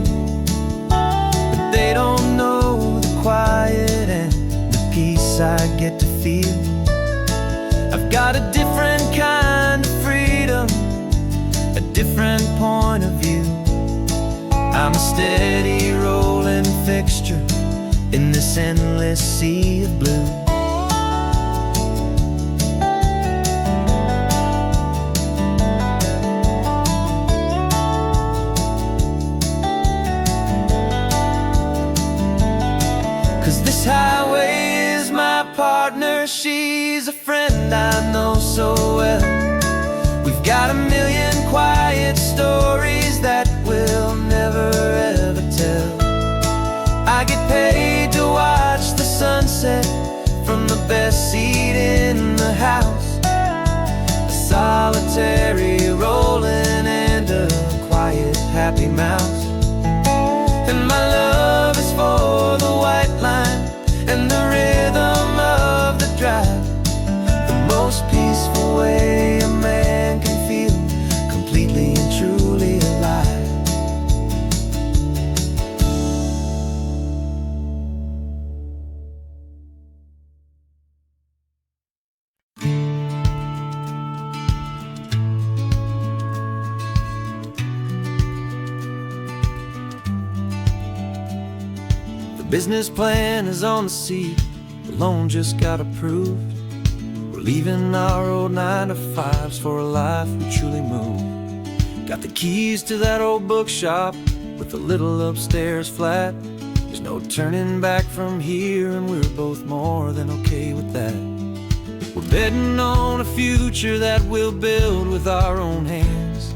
but they don't know the quiet and the peace I get to feel. I've got a different kind of freedom, a different point of view. I'm a steady rolling fixture in this endless sea of blue. 'Cause this highway is my partner, she's a friend I know so well. We've got a million quiet stories that we'll never ever tell. I get paid to watch the sunset from the best seat in the house, a solitary rolling and a quiet happy mouse. And my love is for the white line and the rhythm of the drive, the most peaceful way a man can feel completely and truly alive. The business plan is on the seat, the loan just got approved. We're leaving our old 9-to-5s for a life we truly move. Got the keys to that old bookshop with the little upstairs flat. There's no turning back from here, and we're both more than okay with that. We're betting on a future that we'll build with our own hands,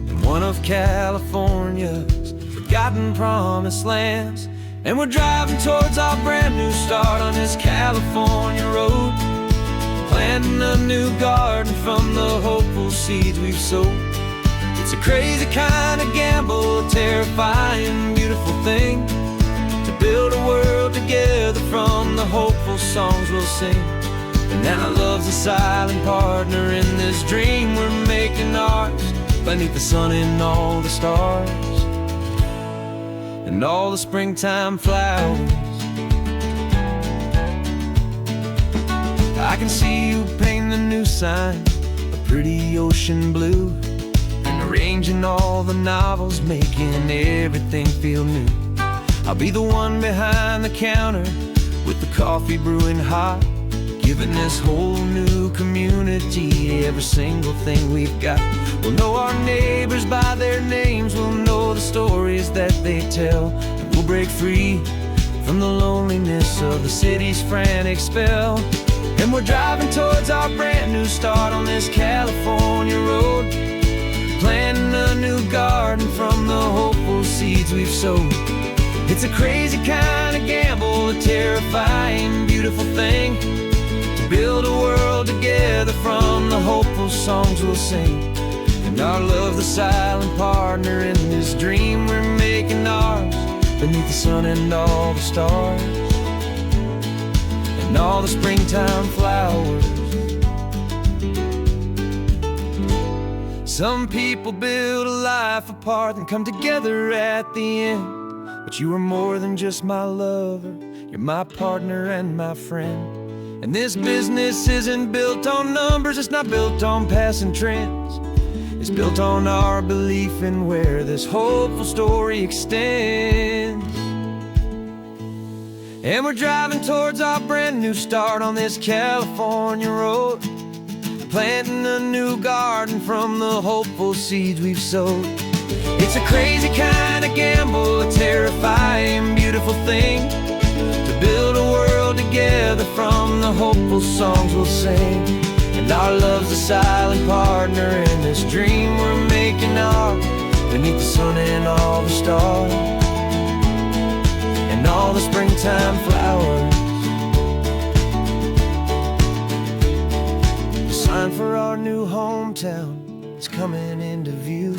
in one of California's forgotten promised lands. And we're driving towards our brand new start on this California road, planting a new garden from the hopeful seeds we've sowed. It's a crazy kind of gamble, a terrifying, beautiful thing, to build a world together from the hopeful songs we'll sing. And now love's a silent partner in this dream we're making ours, beneath the sun and all the stars and all the springtime flowers. I can see you painting the new sign a pretty ocean blue, and arranging all the novels, making everything feel new. I'll be the one behind the counter with the coffee brewing hot, giving this whole new community every single thing we've got. We'll know our neighbors by their names, we'll know the stories that they tell, and we'll break free from the loneliness of the city's frantic spell. And we're driving towards our brand new start on this California road, planting a new garden from the hopeful seeds we've sowed. It's a crazy kind of gamble, a terrifying, beautiful thing, to build a world together from the hopeful songs we'll sing. And our love, the silent partner in this dream we're making ours, beneath the sun and all the stars and all the springtime flowers. Some people build a life apart and come together at the end. but you are more than just my lover. You're my partner and my friend. And this business isn't built on numbers, it's not built on passing trends. It's built on our belief in where this hopeful story extends. And we're driving towards our brand new start on this California road, planting a new garden from the hopeful seeds we've sowed. It's a crazy kind of gamble, a terrifying, beautiful thing, to build a world together from the hopeful songs we'll sing. And our love's a silent partner in this dream we're making ours, beneath the sun and all the stars, and all the springtime flowers. The sign for our new hometown is coming into view.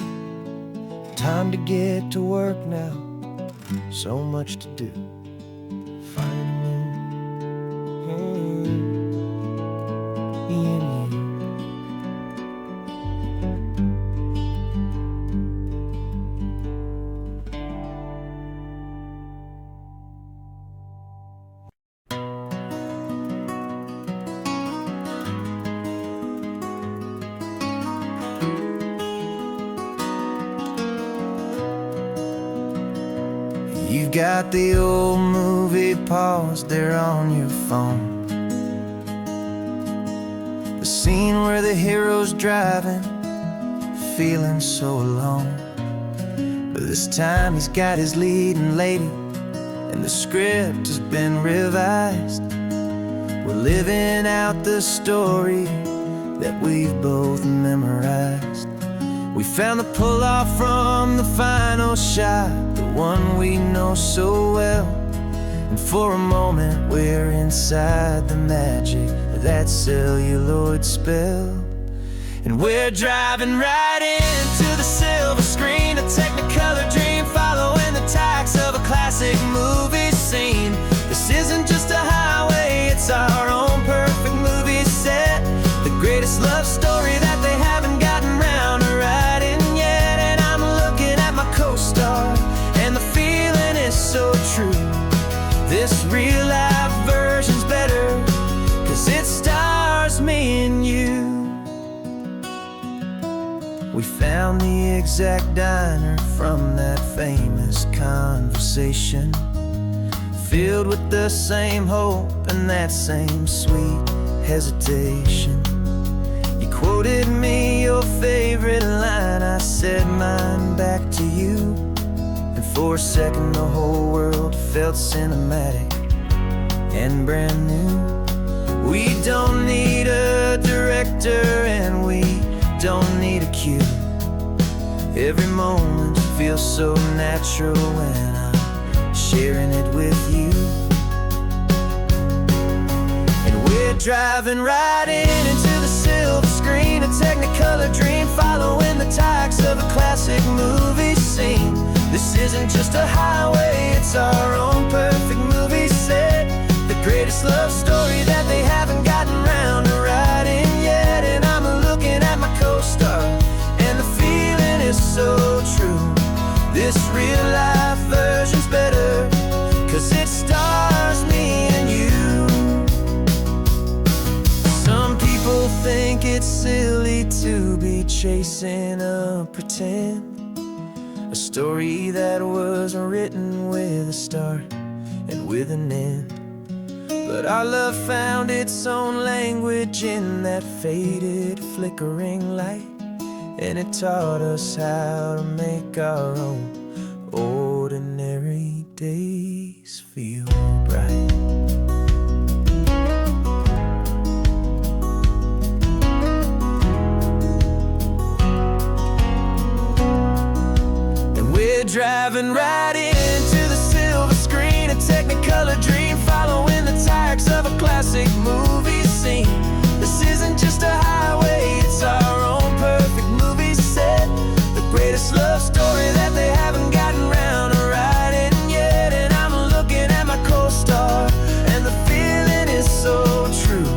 Time to get to work now, so much to do. Finding in you. You've got the old movie paused there on your phone, the scene where the hero's driving, feeling so alone. But this time he's got his leading lady, and the script has been revised. We're living out the story that we've both memorized. We found the pull-off from the final shot, the one we know so well. And for a moment we're inside the magic of that celluloid spell. And we're driving right into the silver screen, a technicolor dream, following the tacks of a classic movie scene. This isn't just a highway, it's our own perfect movie set, the greatest love story that they haven't gotten round to writing yet. And I'm looking at my co-star, and the feeling is so true. This real life version's better, 'cause it stars me and you. We found the exact diner from that famous conversation, filled with the same hope and that same sweet hesitation. You quoted me your favorite line, I said mine back to you. And for a second the whole world felt cinematic and brand new. We don't need a director and we don't need a cue. Every moment feels so natural when I'm sharing it with you. And we're driving right into the silver screen, a technicolor dream, following the tacks of a classic movie scene. This isn't just a highway, it's our own perfect movie set, the greatest love story that they haven't gotten round to writing yet. And I'm looking at my co-star, and the feeling is so true. This real life version's better, 'cause it stars me and you. Some people think it's silly to be chasing a pretend, a story that was written with a start and with an end. But our love found its own language in that faded, flickering light, and it taught us how to make our own ordinary days feel bright. And we're driving right into the silver screen, a technicolor dream, following the tacks of a classic movie scene. This isn't just a highway, it's our own perfect movie set, the greatest love story that they haven't gotten round to writing yet. And I'm looking at my co-star, and the feeling is so true.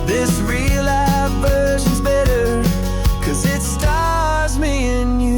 This real life version's better, 'cause it stars me and you.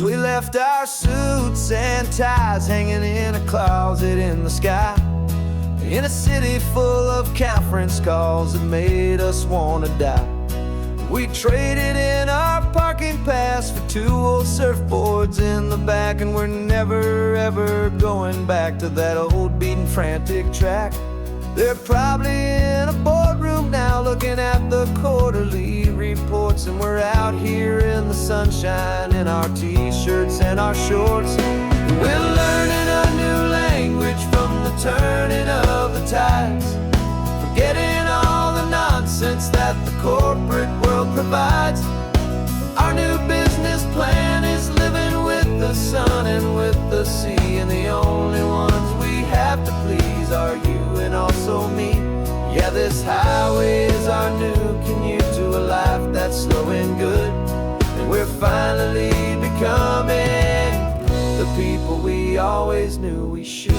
We left our suits and ties hanging in a closet in the sky, in a city full of conference calls that made us wanna die. We traded in our parking pass for 2 old surfboards in the back, and we're never ever going back to that old beaten frantic track. They're probably in a boardroom now looking at the quarterly reports, and we're out here in the sunshine in our t-shirts and our shorts. We're learning a new language from the turning of the tides, forgetting all the nonsense that the corporate world provides. Our new business plan is living with the sun and with the sea, and the only ones we have to please are you and also me. Yeah, this highway is our new commute to a life that's slow and good, and we're finally becoming the people we always knew we should.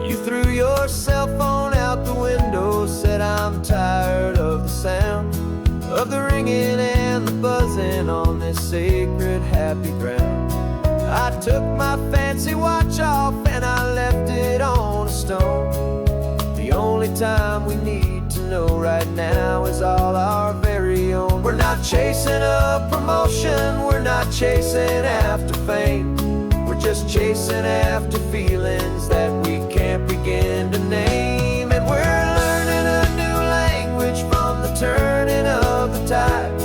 You threw your cell phone out the window, said I'm tired of the sound of the ringing and the buzzing on this sacred happy ground. I took my fancy watch off and I left it on a stone. The only time we need to know right now is all our very own. We're not chasing a promotion, we're not chasing after fame, we're just chasing after feelings that we can't begin to name. And we're learning a new language from the turning of the tides,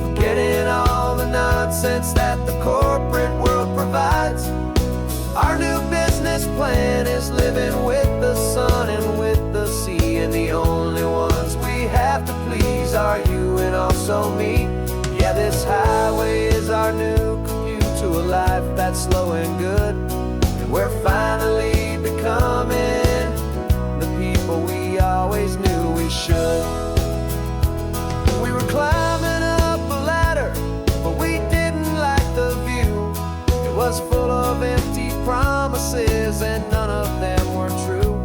forgetting all the nonsense that the corporate world provides. Our new business plan is living with the sun and with the sea, and the only ones we have to please are you and also me. Yeah, this highway is our new commute to a life that's slow and good, and we're finally becoming the people we always knew we should. We were climbing up a ladder, but we didn't like the view. It was full of empty promises and none of them were true.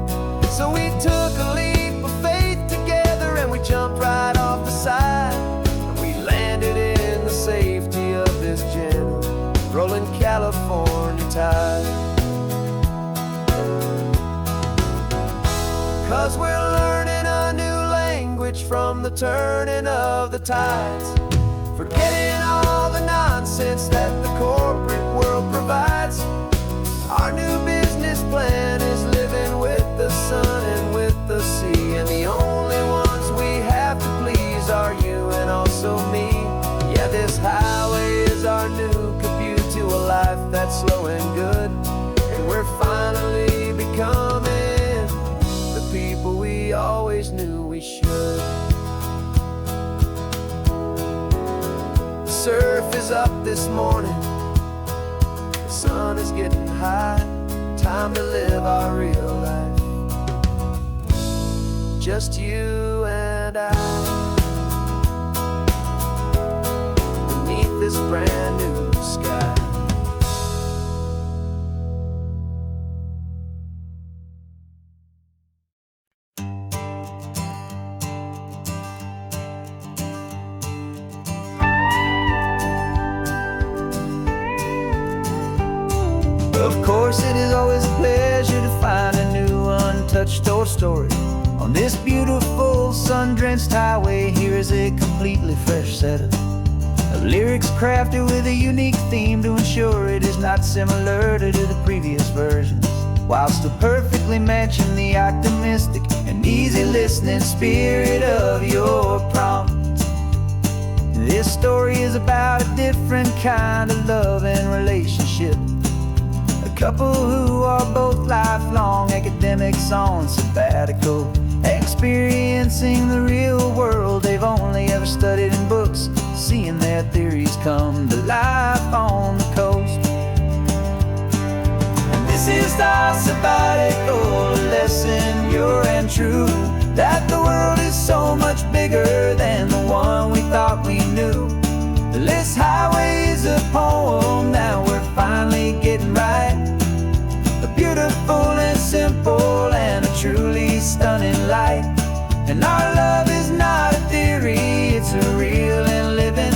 So we took a leap of faith together and we jumped right off the side, and we landed in the safety of this gentle rolling California tide. 'Cause we're learning a new language from the turning of the tides, forgetting all the nonsense that the corporate world provides. Our new business plan is living with the sun and with the sea, and the only ones we have to please are you and also me. Yeah, this highway is our new commute to a life that's slow and good, and we're finally becoming the people we always knew we should. The surf is up this morning, the sun is getting high, time to live our real life, just you and I, beneath this brand new sky. Of course, it is always a pleasure to find a new untouched old story on this beautiful sun-drenched highway. Here is a completely fresh set of lyrics crafted with a unique theme to ensure it is not similar to the previous versions, while still perfectly matching the optimistic and easy listening spirit of your prompt. This story is about a different kind of love and relationship, couple who are both lifelong academics on sabbatical, experiencing the real world they've only ever studied in books, seeing their theories come to life on the coast. And this is our sabbatical lesson, pure and true, that the world is so much bigger than the one we thought we knew. This highway is a poem, now we're finally getting right, a beautiful and simple and a truly stunning light. And our love is not a theory, it's a real and living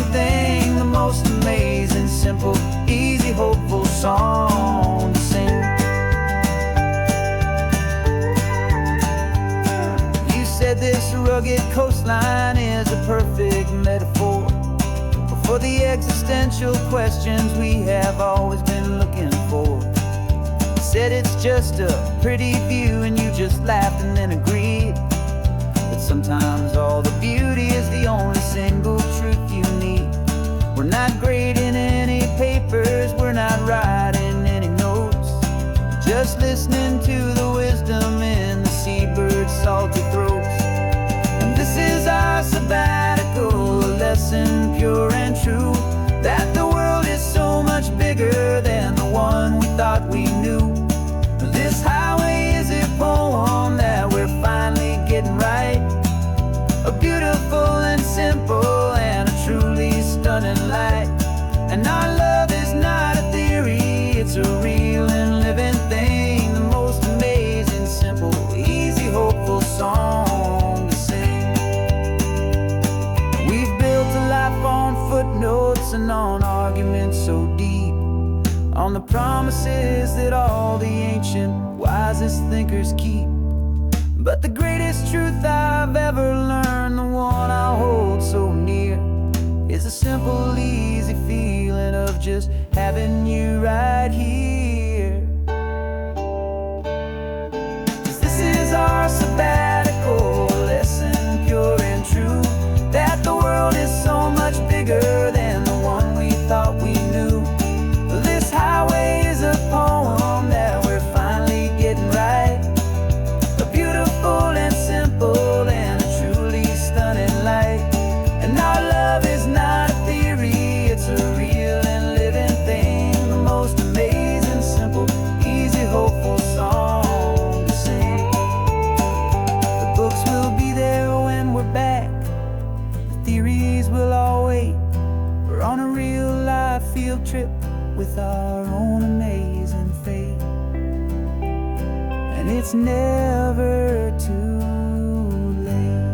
metaphor, or for the existential questions we have always been looking for. You said it's just a pretty view and you just laughed and then agreed. But sometimes all the beauty is the only single truth you need. We're not grading any papers, we're not writing any notes, just listening to the wisdom in the seabird's salty throats. And this is our sabbatical, a lesson pure and true, that the world is so much bigger than the one we thought we knew. This highway is a poem that we're finally getting right, a beautiful and simple and a truly stunning light. And our love is not a theory, it's a real and living thing, the most amazing, simple, easy, hopeful song to sing. We've built a life on footnotes and on arguments so deep, on the promises that all the ancient, wisest thinkers keep. But the greatest truth I've ever learned, the one I hold so near, is a simple, easy feeling of just having you right here. 'Cause this is our sabbatical, lesson pure and true, that the world is so much bigger than the one we thought we knew. This highway is a poem that we're finally getting right, a beautiful and simple and a truly stunning light. And our love is not a theory, it's a real and living thing, the most amazing, simple, easy, hopeful song to sing. The books will be there when we're back, the theories will all wait. We're on a real life field trip with our own amazing fate, and it's never too late.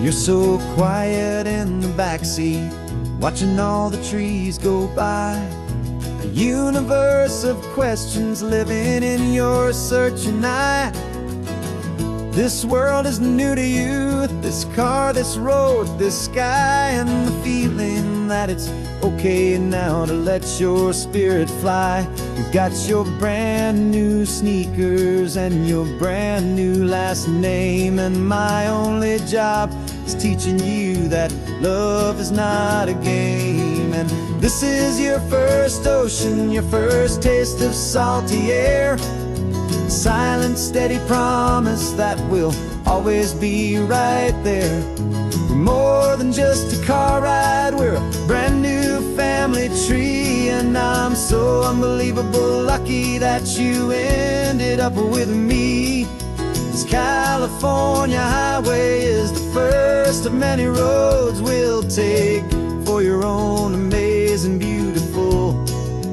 You're so quiet in the backseat, watching all the trees go by. A universe of questions living in your searching eye. This world is new to you, this car, this road, this sky, and the feeling that it's okay now to let your spirit fly. You've got your brand new sneakers and your brand new last name, and my only job is teaching you that love is not a game. And this is your first ocean, your first taste of salty air, silent, steady promise that we'll always be right there. We're more than just a car ride, we're a brand new family tree, and I'm so unbelievable lucky that you ended up with me. This California highway is the first of many roads we'll take for your own amazing, beautiful,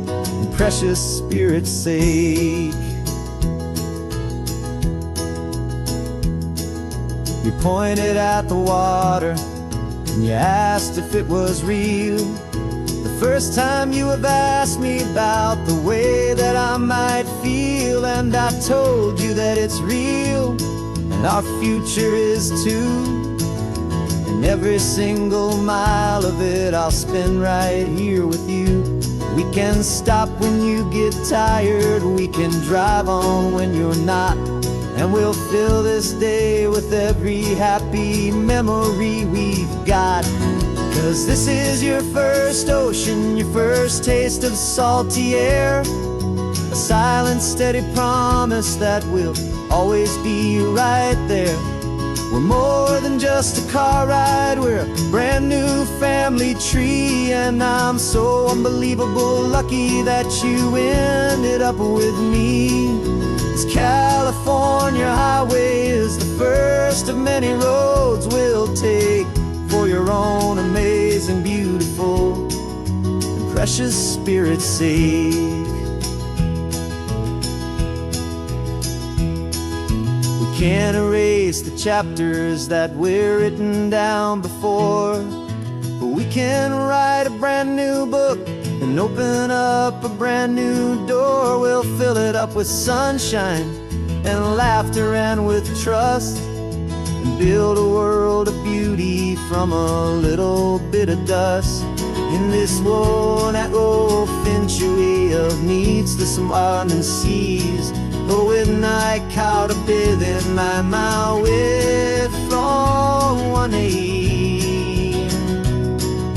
and precious spirit's sake. You pointed at the water and you asked if it was real. The first time you have asked me about the way that I might feel, and I told you that it's real and our future is too. And every single mile of it I'll spend right here with you. We can stop when you get tired, we can drive on when you're not, and we'll fill this day with every happy memory we've got. 'Cause this is your first ocean, your first taste of salty air, a silent, steady promise that we'll always be right there. We're more than just a car ride, we're a brand new family tree, and I'm so unbelievable lucky that you ended up with me. This California highway is the first of many roads we'll take for your own amazing, beautiful, and precious spirit's sake. We can't erase erase the chapters that were written down before. But we can write a brand new book and open up a brand new door. We'll fill it up with sunshine and laughter and with trust, and build a world of beauty from a little bit of dust. In this world that finch of needs to some and seas, go with night cow to bathe in my with from one aid.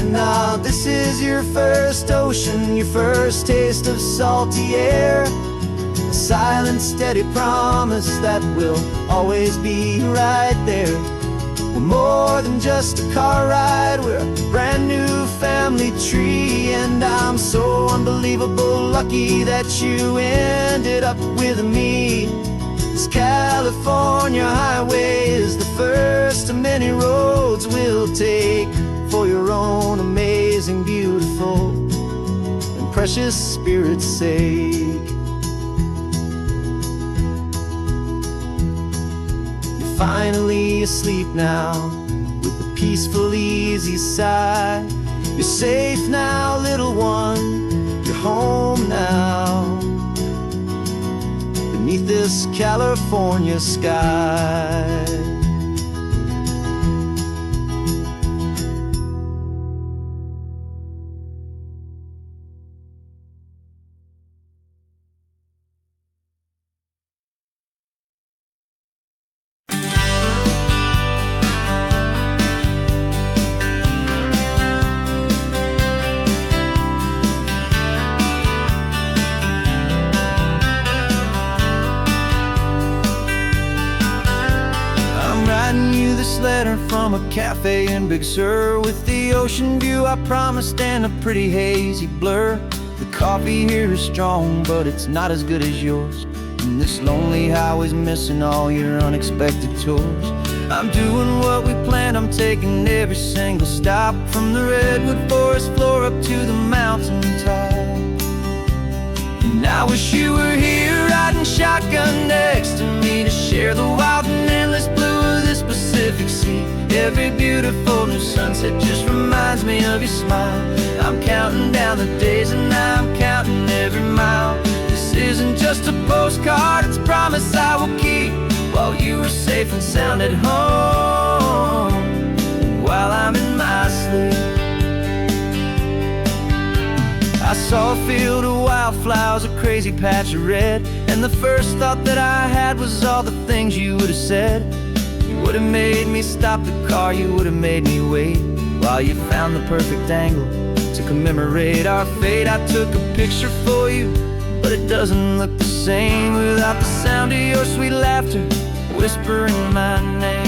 Now this is your first ocean, your first taste of salty air, a silent steady promise that we'll always be right there. We're more than just a car ride, we're a brand new family tree. And I'm so unbelievable lucky that you ended up with me. This California highway is the first of many roads we'll take for your own amazing, beautiful, and precious spirit's sake. Finally asleep now, with a peaceful, easy sigh. You're safe now, little one, you're home now, beneath this California sky. Letter from a cafe in Big Sur, with the ocean view I promised and a pretty hazy blur. The coffee here is strong, but it's not as good as yours, and this lonely highway's missing all your unexpected tours. I'm doing what we planned, I'm taking every single stop, from the redwood forest floor up to the mountain top. And I wish you were here riding shotgun next to me, to share the wild and endless blue of this Pacific Sea. Every beautiful new sunset just reminds me of your smile. I'm counting down the days and I'm counting every mile. This isn't just a postcard, it's a promise I will keep, while you are safe and sound at home, and while I'm in my sleep. I saw a field of wildflowers, a crazy patch of red, and the first thought that I had was all the things you would have said. You would have made me stop the car, you would have made me wait, while you found the perfect angle to commemorate our fate. I took a picture for you, but it doesn't look the same without the sound of your sweet laughter whispering my name.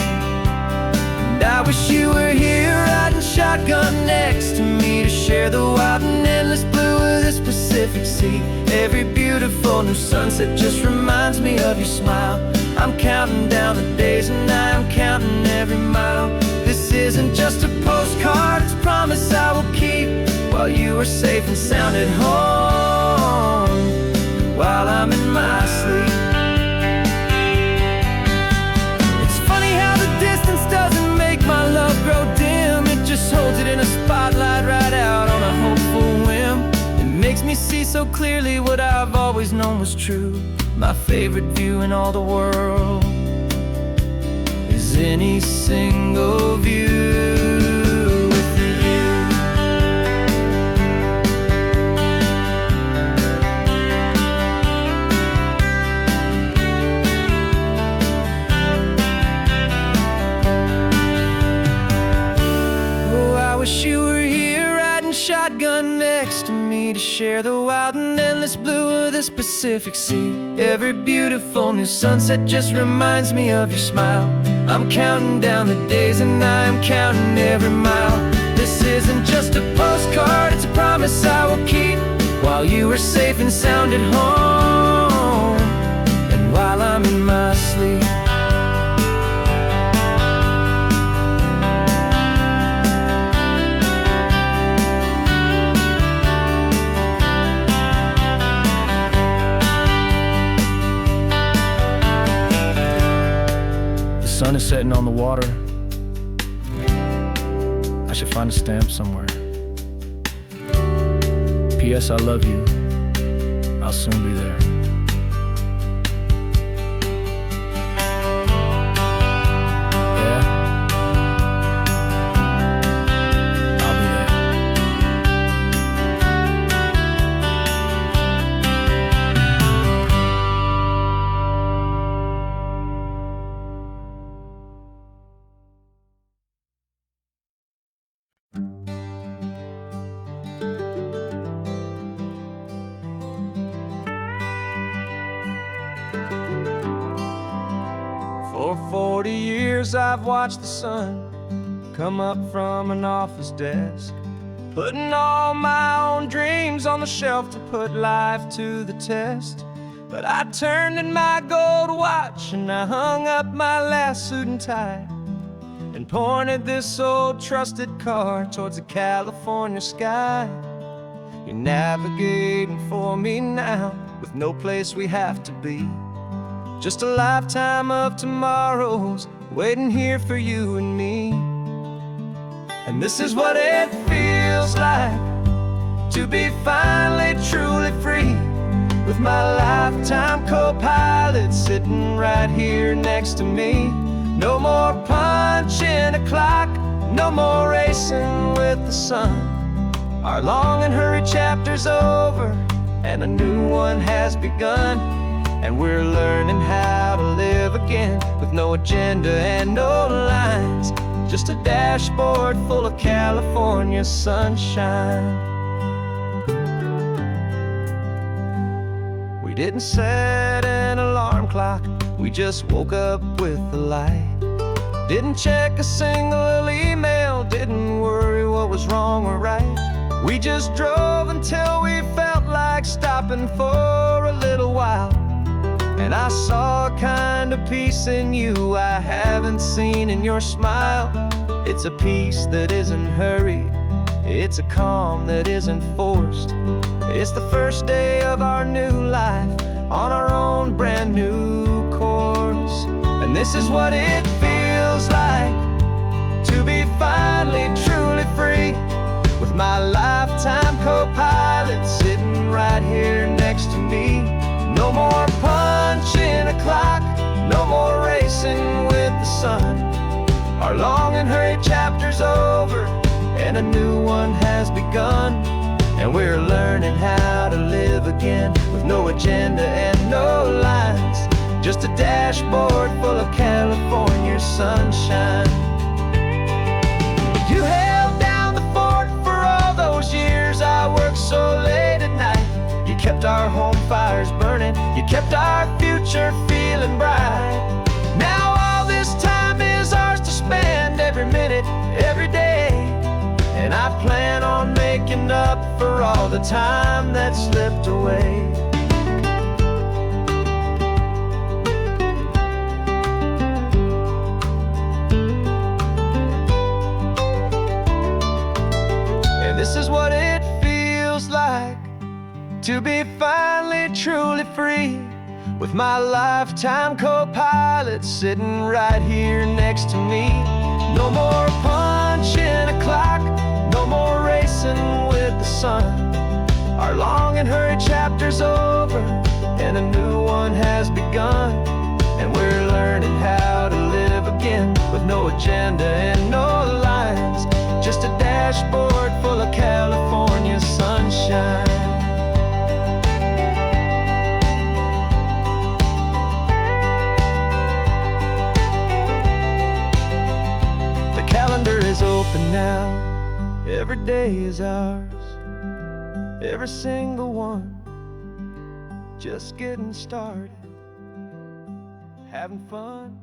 And I wish you were here riding shotgun next to me, to share the wild and endless blue of this Pacific Sea. Every beautiful new sunset just reminds me of your smile. I'm counting down the days and I'm counting every mile. This isn't just a postcard, it's a promise I will keep, while you are safe and sound at home, while I'm in my sleep. It's funny how the distance doesn't make my love grow dim, it just holds it in a spotlight right out on a hopeful whim. It makes me see so clearly what I've always known was true. My favorite view in all the world is any single view with you. Oh, I wish you were here riding shotgun next to me, to share the wild and endless blue of this Pacific Sea. Every beautiful new sunset just reminds me of your smile. I'm counting down the days and I'm counting every mile. This isn't just a postcard, it's a promise I will keep, while you are safe and sound at home, and while I'm in my sleep. The sun is setting on the water. I should find a stamp somewhere. P.S. I love you. I'll soon be there. Yeah? I'll be there. For 40 years I've watched the sun come up from an office desk, putting all my own dreams on the shelf to put life to the test. But I turned in my gold watch and I hung up my last suit and tie and pointed this old trusted car towards the California sky. You're navigating for me now with no place we have to be. Just a lifetime of tomorrows waiting here for you and me. And this is what it feels like to be finally truly free, with my lifetime co-pilot sitting right here next to me. No more punching a clock, no more racing with the sun. Our long and hurried chapter's over and a new one has begun. And we're learning how to live again with no agenda and no lines, just a dashboard full of California sunshine. We didn't set an alarm clock, we just woke up with the light. Didn't check a single email, didn't worry what was wrong or right. We just drove until we felt like stopping for a little while. And I saw a kind of peace in you I haven't seen in your smile. It's a peace that isn't hurried, it's a calm that isn't forced. It's the first day of our new life on our own brand new course. And this is what it feels like to be finally truly free, with my lifetime co-pilot sitting right here next to me. No more punching a clock, no more racing with the sun. Our long and hurried chapter's over and a new one has begun. And we're learning how to live again with no agenda and no lines, just a dashboard full of California sunshine. You held down the fort for all those years I worked so late at night. You kept our home fires burning, you kept our future feeling bright. Now all this time is ours to spend, every minute, every day. And I plan on making up for all the time that slipped away. And this is what it feels like to be finally truly free, with my lifetime co-pilot sitting right here next to me. No more punching a clock, no more racing with the sun. Our long and hurried chapter's over and a new one has begun. And we're learning how to live again with no agenda and no lines, just a dashboard full of California sunshine. Is open now, every day is ours, every single one, just getting started, having fun.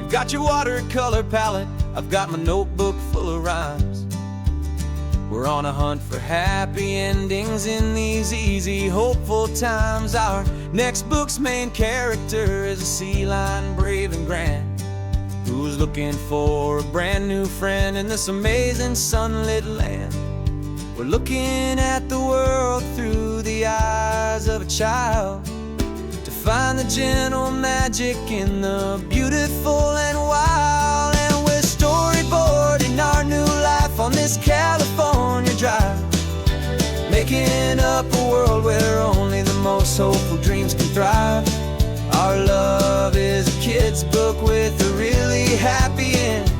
Got your watercolor palette, I've got my notebook full of rhymes. We're on a hunt for happy endings in these easy, hopeful times. Our next book's main character is a sea lion, brave and grand, who's looking for a brand new friend in this amazing sunlit land. We're looking at the world through the eyes of a child, to find the gentle magic in the beautiful and wild. And we're storyboarding our new life on this California drive, making up a world where only the most hopeful dreams can thrive. Our love is a kid's book with a really happy end,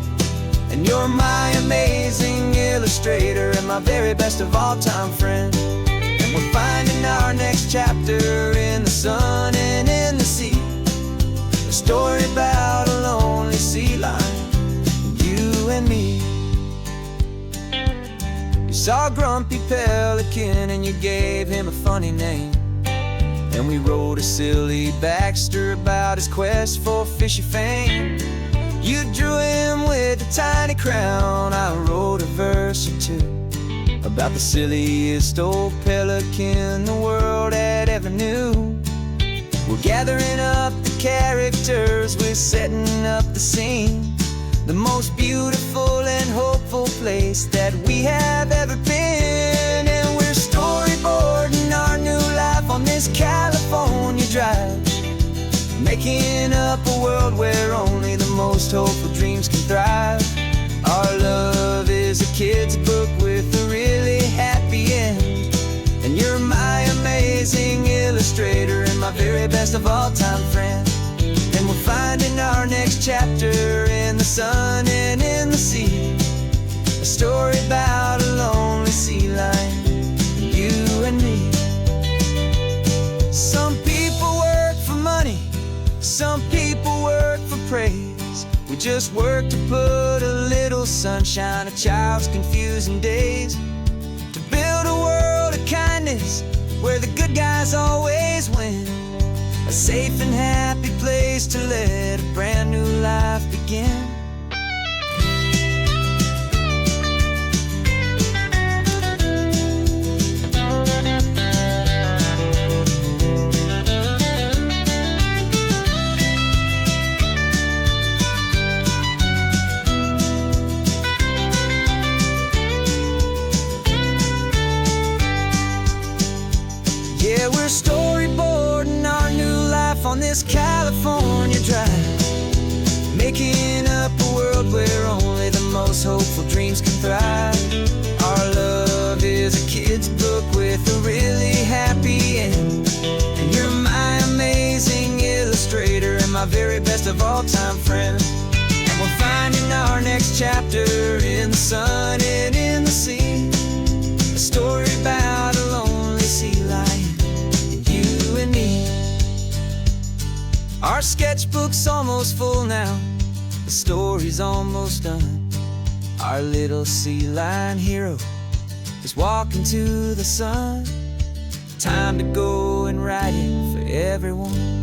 and you're my amazing illustrator and my very best of all time friend. And we're finding our next chapter in the sun and in the sea, a story about a lonely sea lion, you and me. You saw a grumpy pelican and you gave him a funny name, and we wrote a silly Baxter about his quest for fishy fame. You drew him with a tiny crown, I wrote a verse or two about the silliest old pelican the world had ever knew. We're gathering up the characters, we're setting up the scene, the most beautiful and hopeful place that we have ever been. And we're storyboarding our new life on this California drive, making up a world where only the most hopeful dreams can thrive. Our love is a kid's book with a really happy end, and you're my amazing illustrator and my very best of all time friend. And we're finding our next chapter in the sun and in the sea, a story about a lonely sea lion, you and me. Some people work for money, some people work for praise. We just work to put a little sunshine in a child's confusing days, to build a world of kindness where the good guys always win, a safe and happy place to let a brand new life begin. Yeah, we're storyboarding our new life on this California drive, making up a world where only the most hopeful dreams can thrive. Our love is a kid's book with a really happy end, and you're my amazing illustrator and my very best of all time friend. And we're finding our next chapter in the sun and in the sea, a story about a lonely sea lion, you and me. Our sketchbook's almost full now, the story's almost done. Our little sea lion hero is walking to the sun. Time to go and write it for everyone.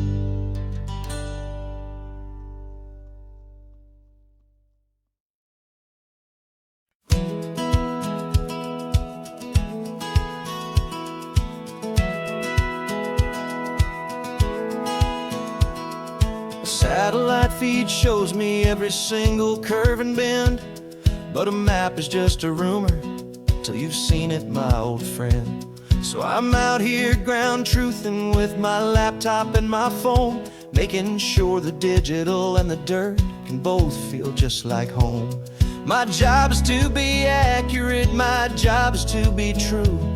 Satellite feed shows me every single curve and bend, but a map is just a rumor till you've seen it, my old friend. So I'm out here ground truthing with my laptop and my phone, making sure the digital and the dirt can both feel just like home. My job is to be accurate, my job is to be true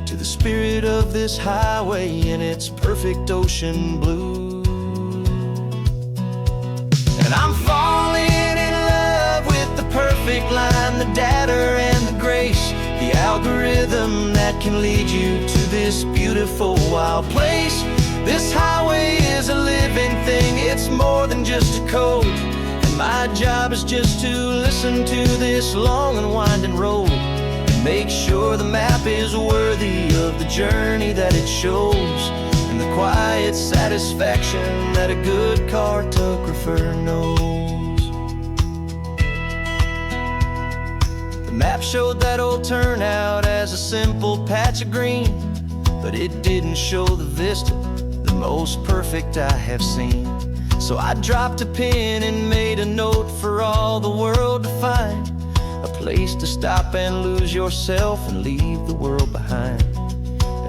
to the spirit of this highway in its perfect ocean blue. And I'm falling in love with the perfect line, the data and the grace, the algorithm that can lead you to this beautiful wild place. This highway is a living thing, it's more than just a code, and my job is just to listen to this long and winding road and make sure the map is worthy of the journey that it shows, and the quiet satisfaction that a good cartographer knows. The map showed that old turnout as a simple patch of green, but it didn't show the vista, the most perfect I have seen. So I dropped a pin and made a note for all the world to find, a place to stop and lose yourself and leave the world behind.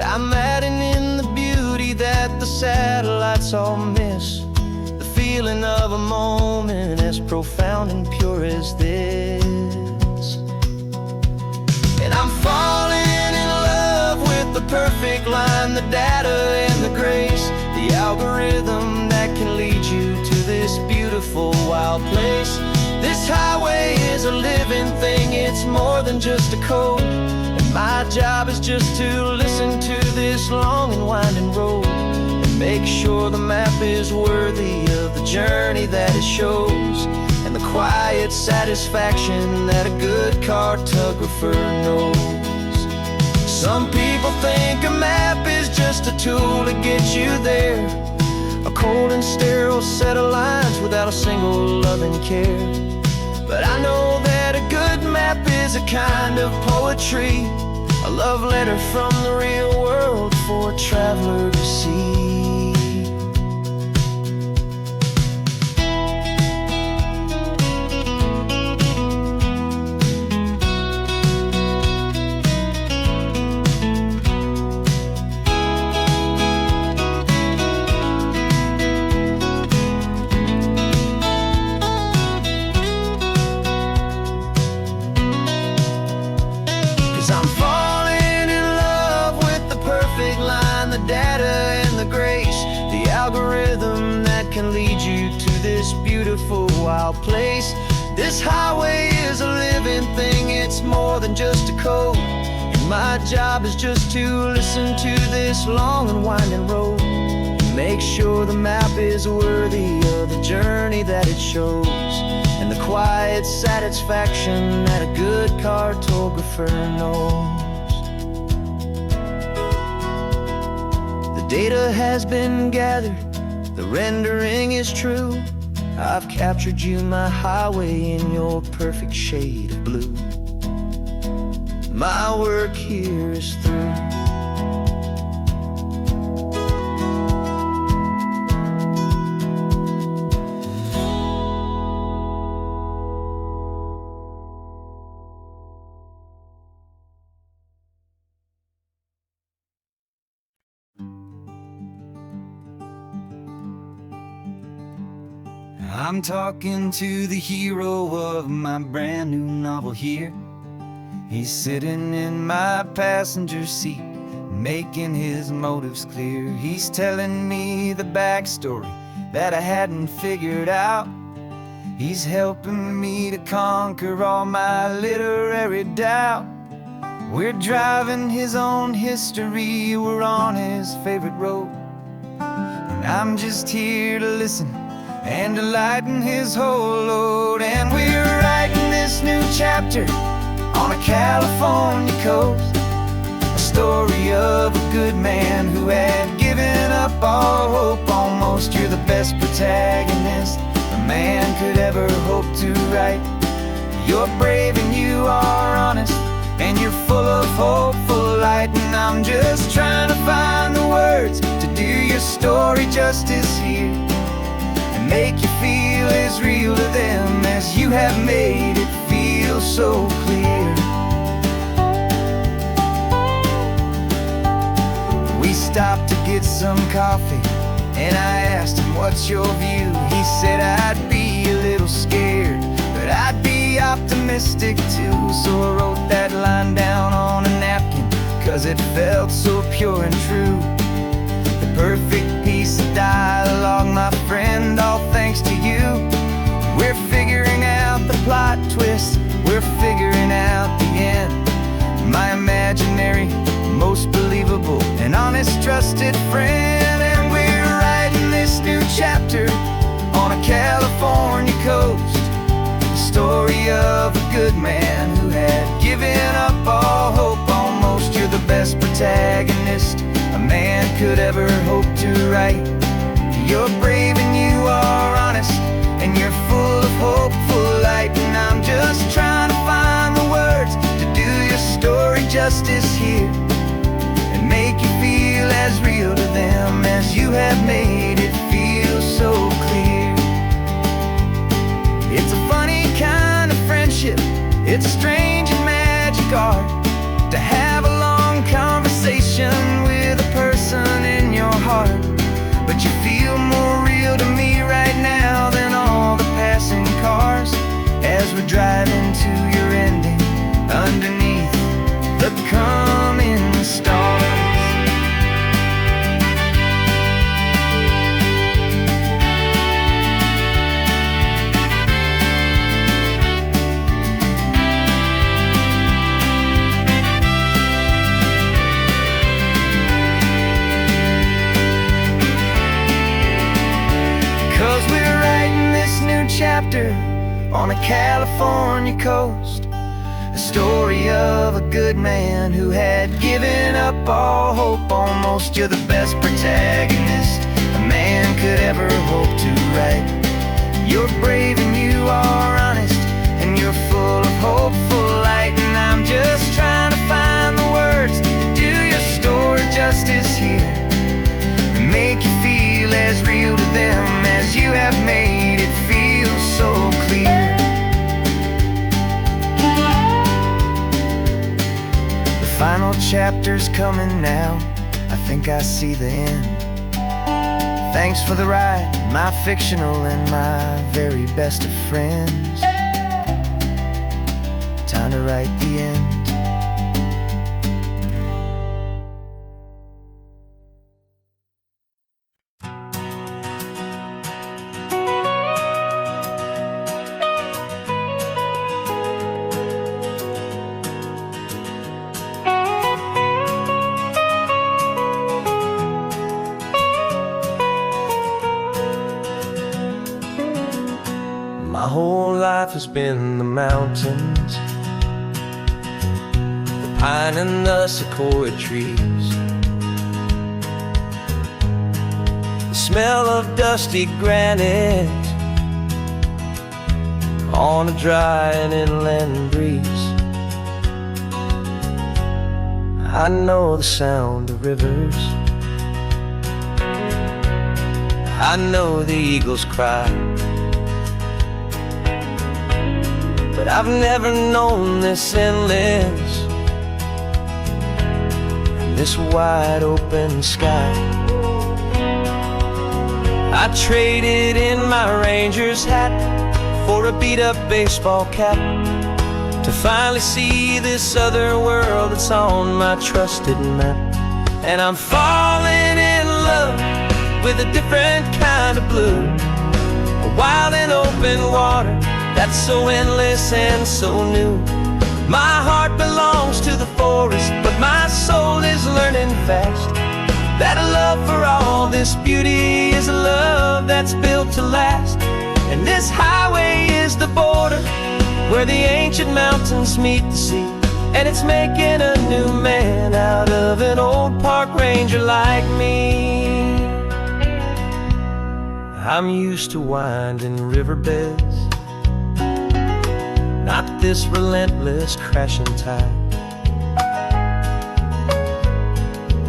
I'm adding in the beauty that the satellites all miss, the feeling of a moment as profound and pure as this. And I'm falling in love with the perfect line, the data and the grace, the algorithm that can lead you to this beautiful wild place. This highway is a living thing, it's more than just a code, and my job is just to listen to this long and winding road and make sure the map is worthy of the journey that it shows, and the quiet satisfaction that a good cartographer knows. Some people think a map is just a tool to get you there, a cold and sterile set of lines without a single loving care. But I know that a good map is a kind of poetry, a love letter from the real world for a traveler to see. 'Cause I'm falling in love with the perfect line, the data and the grace, the algorithm that can lead you to this beautiful wild place. This highway is a living thing, it's more than just a code, and my job is just to listen to this long and winding road, make sure the map is worthy of the journey that it shows, and the quiet satisfaction that a good cartographer knows. The data has been gathered, the rendering is true. I've captured you, my highway, in your perfect shade of blue. My work here is through. I'm talking to the hero of my brand new novel here. He's sitting in my passenger seat, making his motives clear. He's telling me the backstory that I hadn't figured out. He's helping me to conquer all my literary doubt. We're driving his own history, we're on his favorite road, and I'm just here to listen and to lighten his whole load. And we're writing this new chapter on a California coast, a story of a good man who had given up all hope almost. You're the best protagonist a man could ever hope to write. You're brave and you are honest, and you're full of hopeful light. And I'm just trying to find the words to do your story justice here, make you feel as real to them as you have made it feel so clear. We stopped to get some coffee, and I asked him, what's your view? He said, I'd be a little scared, but I'd be optimistic too. So I wrote that line down on a napkin, 'cause it felt so pure and true. The perfect piece of dialogue, my friend, all thanks to you. We're figuring out the plot twist, we're figuring out the end. My imaginary, most believable and honest trusted friend. And we're writing this new chapter on a California coast, the story of a good man who had given up all hope almost. You're the best protagonist a man could ever hope to write. You're brave and you are honest, and you're full of hopeful light. And I'm just trying to find the words justice here and make you feel as real to them as you have made it feel so clear. It's a funny kind of friendship, it's a strange and magic art to have a long conversation with a person in your heart. But you feel more real to me right now than all the passing cars as we're driving to your ending underneath the coming stars. 'Cause we're writing this new chapter on a California coast, a story of a good man who had given up all hope almost. You're the best protagonist a man could ever hope to write. You're brave and you are honest, and you're full of hopeful light. And I'm just trying to find the words to do your story justice here and make you feel as real to them as you have made it feel so clear. The final chapter's coming now, I think I see the end. Thanks for the ride, my fictional and my very best of friends. Time to write the end. My whole life has been the mountains, the pine and the sequoia trees, the smell of dusty granite on a dry and inland breeze. I know the sound of rivers, I know the eagles cry, but I've never known this endless, this wide open sky. I traded in my Ranger's hat for a beat-up baseball cap to finally see this other world that's on my trusted map. And I'm falling in love with a different kind of blue, a wild and open water that's so endless and so new. My heart belongs to the forest, but my soul is learning fast that a love for all this beauty is a love that's built to last. And this highway is the border where the ancient mountains meet the sea, and it's making a new man out of an old park ranger like me. I'm used to winding riverbeds, not this relentless crashing tide.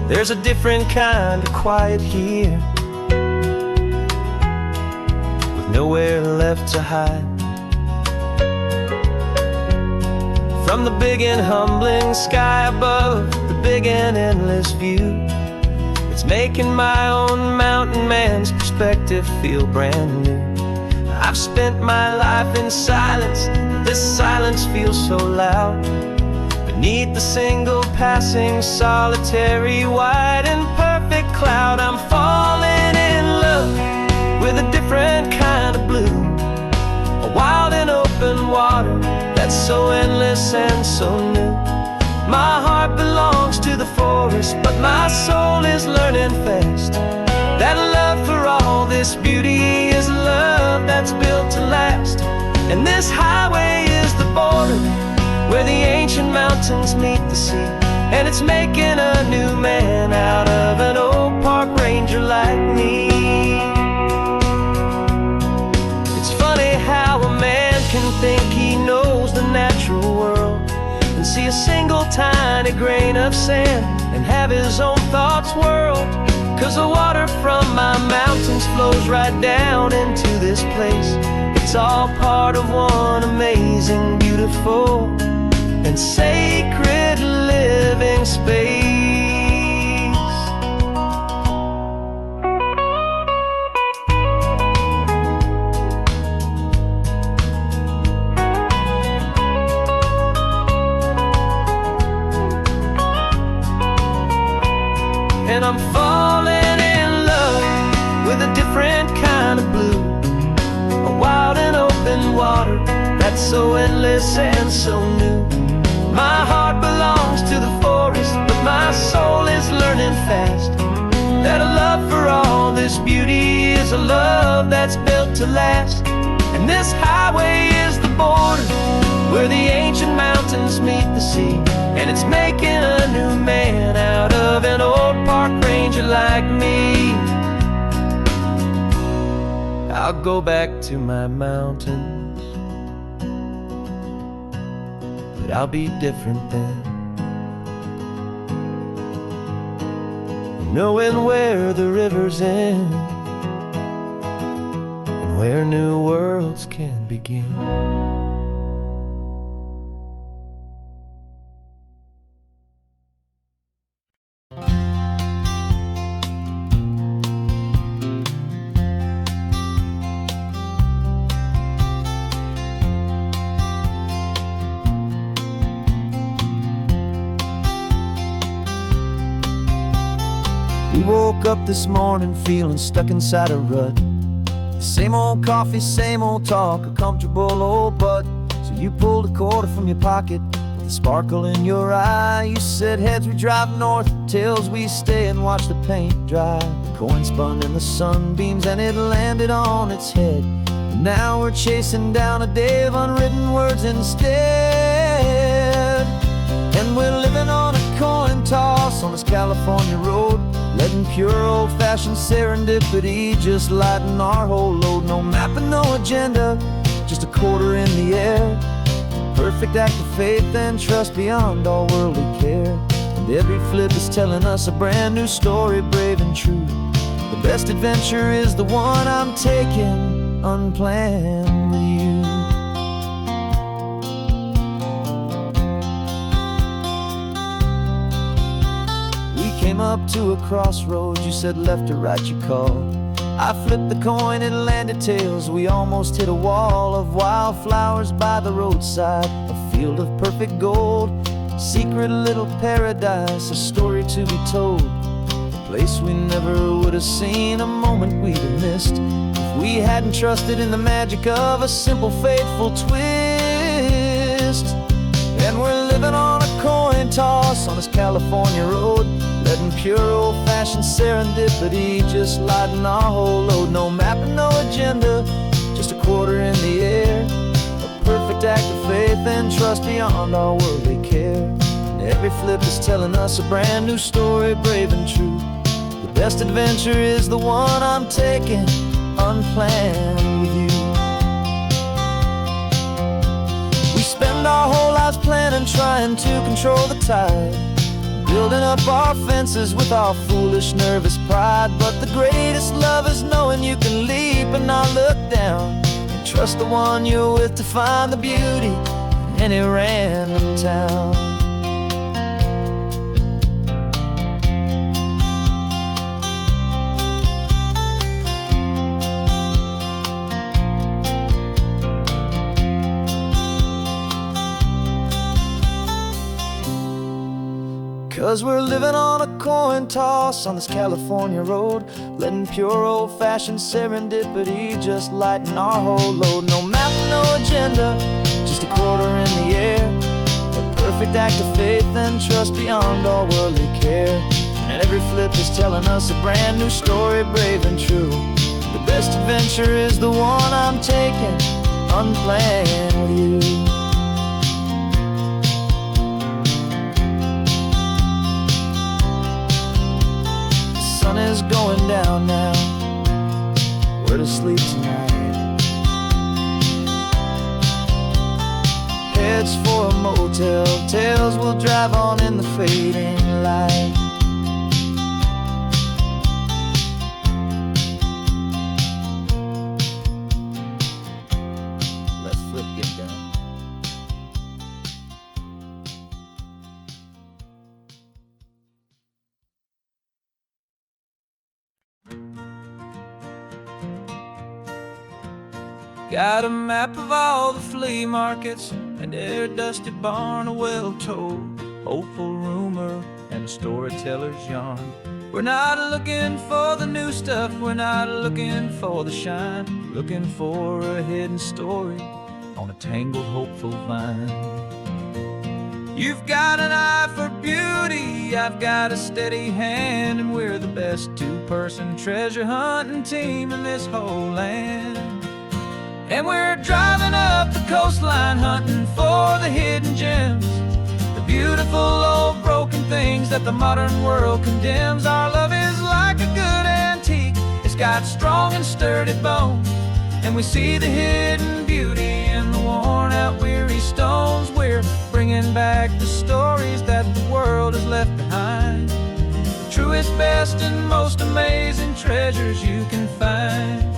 There's a different kind of quiet here, with nowhere left to hide. From the big and humbling sky above, the big and endless view, it's making my own mountain man's perspective feel brand new. I've spent my life in silence, this silence feels so loud. Beneath the single passing solitary white and perfect cloud, I'm falling in love with a different kind of blue, a wild and open water that's so endless and so new. My heart belongs to the forest, but my soul is learning fast that love for all this beauty is a love that's built to last. And this highway is the border where the ancient mountains meet the sea, and it's making a new man out of an old park ranger like me. It's funny how a man can think he knows the natural world and see a single tiny grain of sand and have his own thoughts whirl. 'Cause the water from my mountains flows right down into this place. It's all part of one amazing, beautiful, and sacred living space. And I'm falling in love with a different kind of blue, a wild and open water that's so endless and so new. My heart belongs to the forest, but my soul is learning fast that a love for all this beauty is a love that's built to last. And this highway is the border where the ancient mountains meet the sea, and it's making a new man out of an old park ranger like me. I'll go back to my mountains, but I'll be different then, knowing where the rivers end and where new worlds can begin. We woke up this morning feeling stuck inside a rut. Same old coffee, same old talk, a comfortable old butt. So you pulled a quarter from your pocket with a sparkle in your eye. You said heads we drive north, tails we stay and watch the paint dry. The coin spun in the sunbeams and it landed on its head. And now we're chasing down a day of unwritten words instead. And we're living on a coin toss on this California road, letting pure old-fashioned serendipity just lighten our whole load. No map and no agenda, just a quarter in the air. Perfect act of faith and trust beyond all worldly care. And every flip is telling us a brand new story, brave and true. The best adventure is the one I'm taking, unplanned with you. Came up to a crossroads, you said left or right you called. I flipped the coin, it landed tails. We almost hit a wall of wildflowers by the roadside, a field of perfect gold, secret little paradise, a story to be told. A place we never would have seen, a moment we'd have missed if we hadn't trusted in the magic of a simple, faithful twist. And we're living on a coin toss on this California road, letting pure old-fashioned serendipity just lighten our whole load. No map and no agenda, just a quarter in the air. A perfect act of faith and trust beyond all worldly care. And every flip is telling us a brand new story, brave and true. The best adventure is the one I'm taking, unplanned with you. We spend our whole lives planning, trying to control the tide, building up our fences with our foolish, nervous pride. But the greatest love is knowing you can leap and not look down, and trust the one you're with to find the beauty in any random town. 'Cause we're living on a coin toss on this California road, letting pure old-fashioned serendipity just lighten our whole load. No map, no agenda, just a quarter in the air. A perfect act of faith and trust beyond all worldly care. And every flip is telling us a brand new story, brave and true. The best adventure is the one I'm taking, unplanned with you. The sun is going down now, we're to sleep tonight. Heads for a motel tales. We'll drive on in the fading light. Let's flip get done. Got a map of all the flea markets and every dusty barn, a well-told hopeful rumor and a storyteller's yarn. We're not looking for the new stuff, we're not looking for the shine, looking for a hidden story on a tangled hopeful vine. You've got an eye for beauty, I've got a steady hand, and we're the best two-person treasure hunting team in this whole land. And we're driving up the coastline hunting for the hidden gems, the beautiful old broken things that the modern world condemns. Our love is like a good antique, it's got strong and sturdy bones, and we see the hidden beauty in the worn out weary stones. We're bringing back the stories that the world has left behind, the truest, best, and most amazing treasures you can find.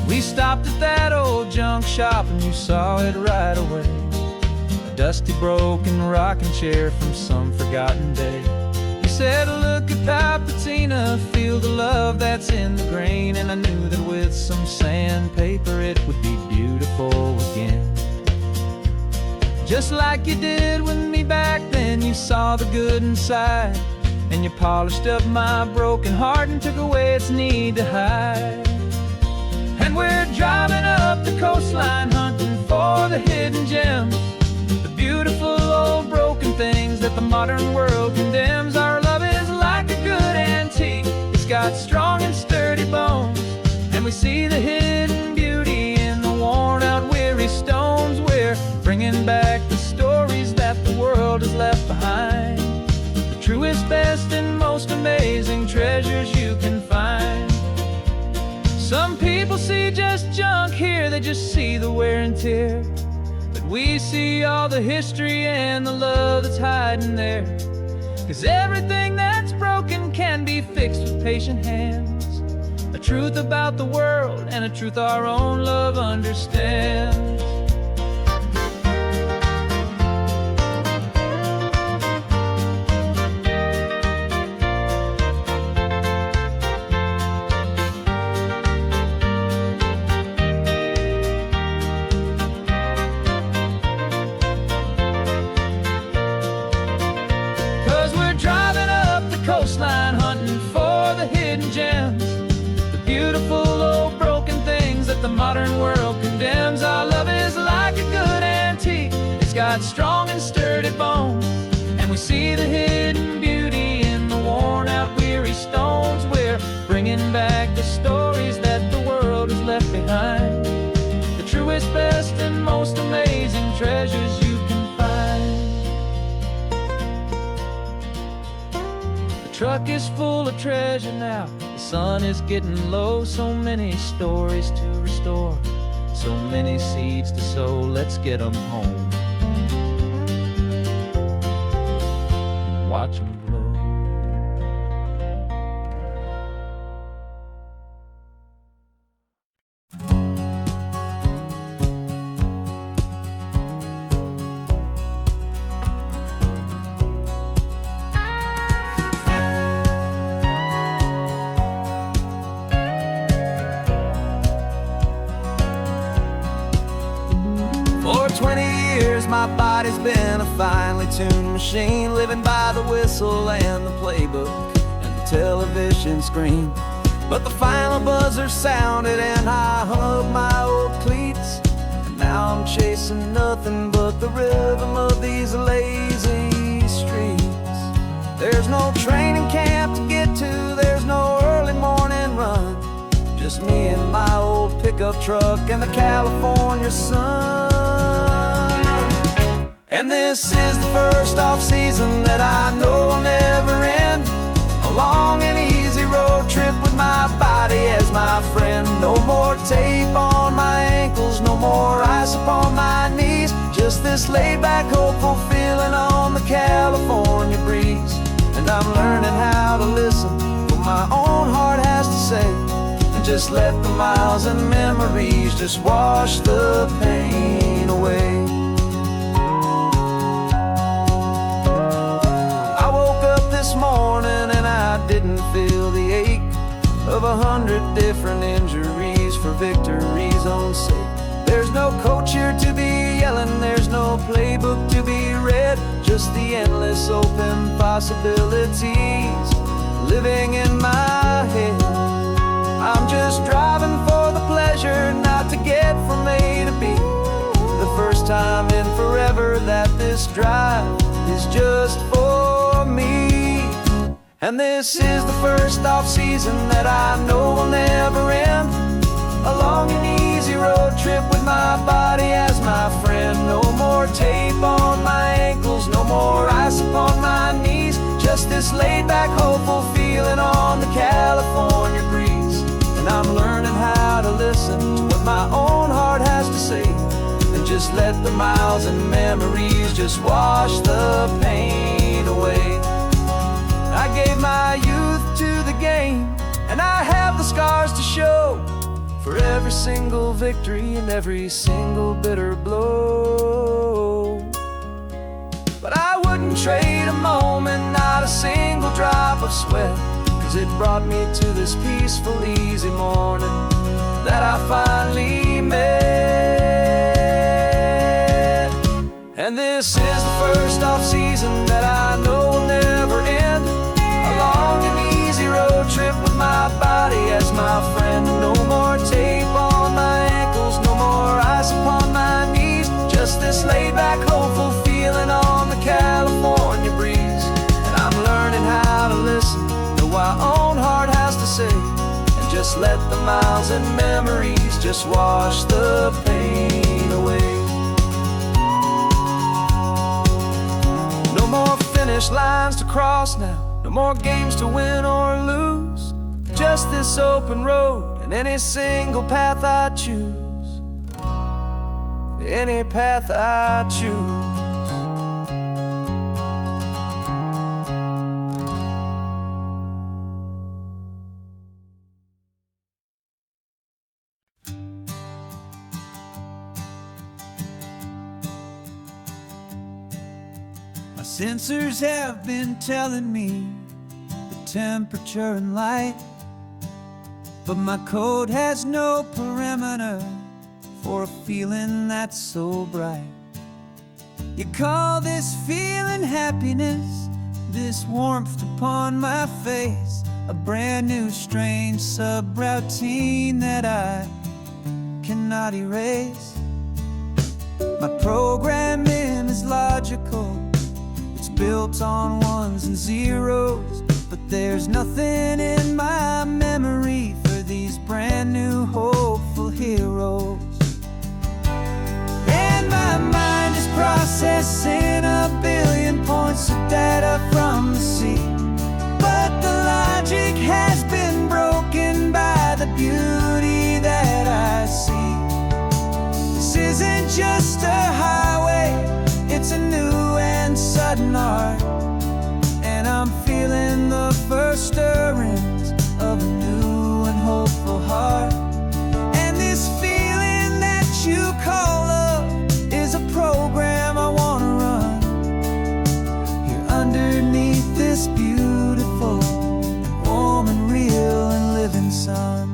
We stopped at that old junk shop and you saw it right away, a dusty broken rocking chair from some forgotten day. You said, look at that patina, feel the love that's in the grain, and I knew that with some sandpaper it would be beautiful again. Just like you did with me back then, you saw the good inside, and you polished up my broken heart and took away its need to hide. And we're driving up the coastline hunting for the hidden gems, the beautiful old broken things that the modern world condemns. Our love is like a good antique, it's got strong and sturdy bones, and we see the hidden beauty in the worn out weary stones. We're bringing back the stories that the world has left behind, the truest, best, and most amazing treasures you can find. Some people see just junk here, they just see the wear and tear, but we see all the history and the love that's hiding there. 'Cause everything that's broken can be fixed with patient hands, a truth about the world and a truth our own love understands. Coastline hunting for the hidden gems, the beautiful old broken things that the modern world condemns. Our love is like a good antique, it's got strong and sturdy bones, and we see the hidden beauty in the worn out weary stones. We're bringing back the stories that the world has left behind, the truest, best, and most amazing treasures you can find. Truck is full of treasure now, the sun is getting low. So many stories to restore, so many seeds to sow. Let's get them home, watch them blow. For 20 years my body's been a finely tuned machine, living by the whistle and the playbook and the television screen. But the final buzzer sounded and I hung up my old cleats, and now I'm chasing nothing but the rhythm of these lazy streets. There's no training camp to get to, there's no early morning run, just me and my old pickup truck and the California sun. And this is the first off-season that I know will never end, a long and easy road trip with my body as my friend. No more tape on my ankles, no more ice upon my knees. Just this laid-back, hopeful feeling on the California breeze. And I'm learning how to listen to what my own heart has to say, and just let the miles and memories just wash the pain away. I woke up this morning and I didn't feel the ache of 100 different injuries for victory's own sake. There's no coach here to be yelling, there's no playbook to be read, just the endless open possibilities living in my head. I'm just driving for the pleasure, not to get from A to B. The first time in forever that this drive is just for me. And this is the first off-season that I know will never end. A long and easy road trip with my body as my friend. No more tape on my ankles, no more ice upon my knees. Just this laid-back, hopeful feeling on the California breeze. And I'm learning how to listen to what my own heart has to say, and just let the miles and memories just wash the pain away. I gave my youth to the game, and I have the scars to show for every single victory and every single bitter blow. But I wouldn't trade a moment, not a single drop of sweat, 'cause it brought me to this peaceful, easy morning that I finally met. And this is the first off-season that I know will never end. A long and easy road trip with my body as my friend. No more tape on my ankles, no more ice upon my knees. Just this laid-back, hopeful feeling on the California breeze. And I'm learning how to listen to what my own heart has to say, and just let the miles and memories just wash the pain away. No more finish lines to cross now, no more games to win or lose. Just this open road and any single path I choose. Any path I choose. My sensors have been telling me the temperature and light, but my code has no perimeter for a feeling that's so bright. You call this feeling happiness, this warmth upon my face, a brand new strange subroutine that I cannot erase. My programming is logical, it's built on ones and zeros, but there's nothing in my memory for these brand new hopeful heroes. And my mind is processing a billion points of data from the sea, but the logic has been broken by the beauty that I see. This isn't just a highway, it's a new and sudden art, and I'm feeling the first stirrings of a new and hopeful heart. And this feeling that you call love is a program I wanna run here underneath this beautiful and warm and real and living sun.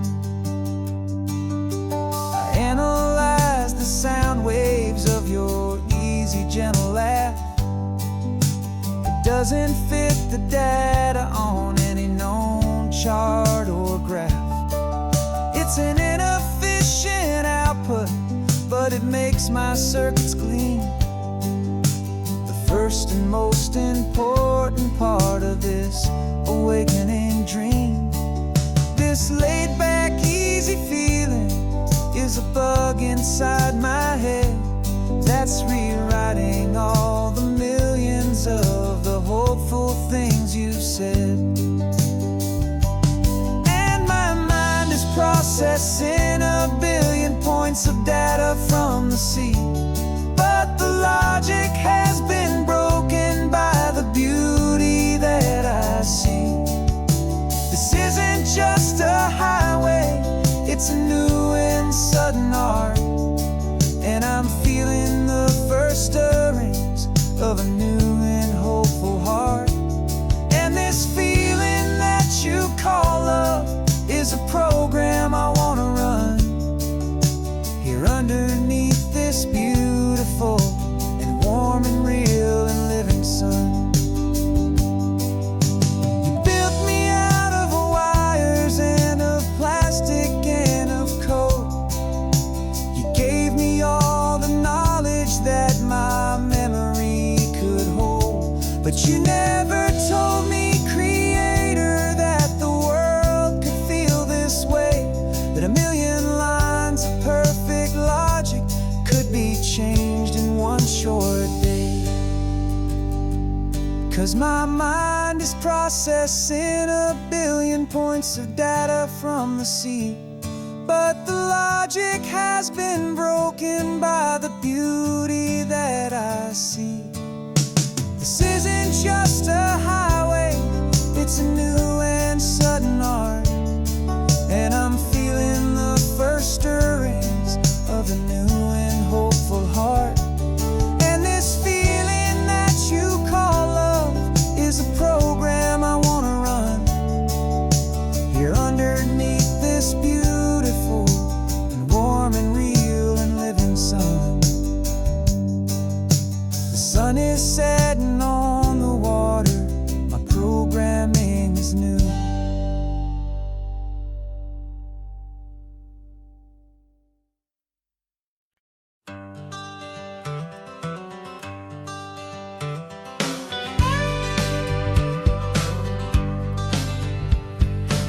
I analyze the sound waves of your easy, gentle laugh. It doesn't fit the data on any known chart or graph. It's an inefficient output, but it makes my circuits clean. The first and most important part of this awakening dream. This laid-back, easy feeling is a bug inside my head that's rewriting all the millions of the hopeful things you've said. And my mind is processing see. But the logic has been broken by the beauty that I see. This isn't just a highway, it's a new and sudden art. And I'm feeling the first stirrings of a new and hopeful heart. And this feeling that you call love is a program I wanna run here underneath this beautiful and warm and real and living sun. You built me out of wires and of plastic and of code. You gave me all the knowledge that my memory could hold. But you never told me, Creator, that the world could feel this way, that a million lines of perfect logic could be changed in one short day. 'Cause my mind is processing a billion points of data from the sea. But the logic has been broken by the beauty that I see. This isn't just a highway, it's a new and sudden art. And I'm feeling the first stirrings of a new and hopeful heart. And this feeling that you call love is a program I wanna run here underneath this beautiful and warm and real and living sun. The sun is setting on the water, my programming is new.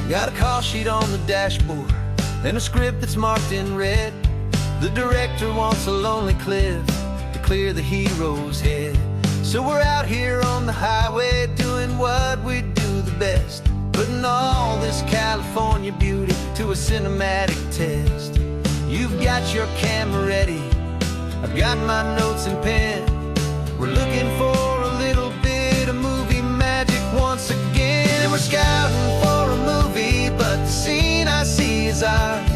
Got a call sheet on the dashboard and a script that's marked in red. The director wants a lonely cliff to clear the hero's head. So we're out here on the highway doing what we do the best, putting all this California beauty to a cinematic test. You've got your camera ready, I've got my notes and pen. We're looking for a little bit of movie magic once again. And we're scouting for a movie, but the scene I see is ours.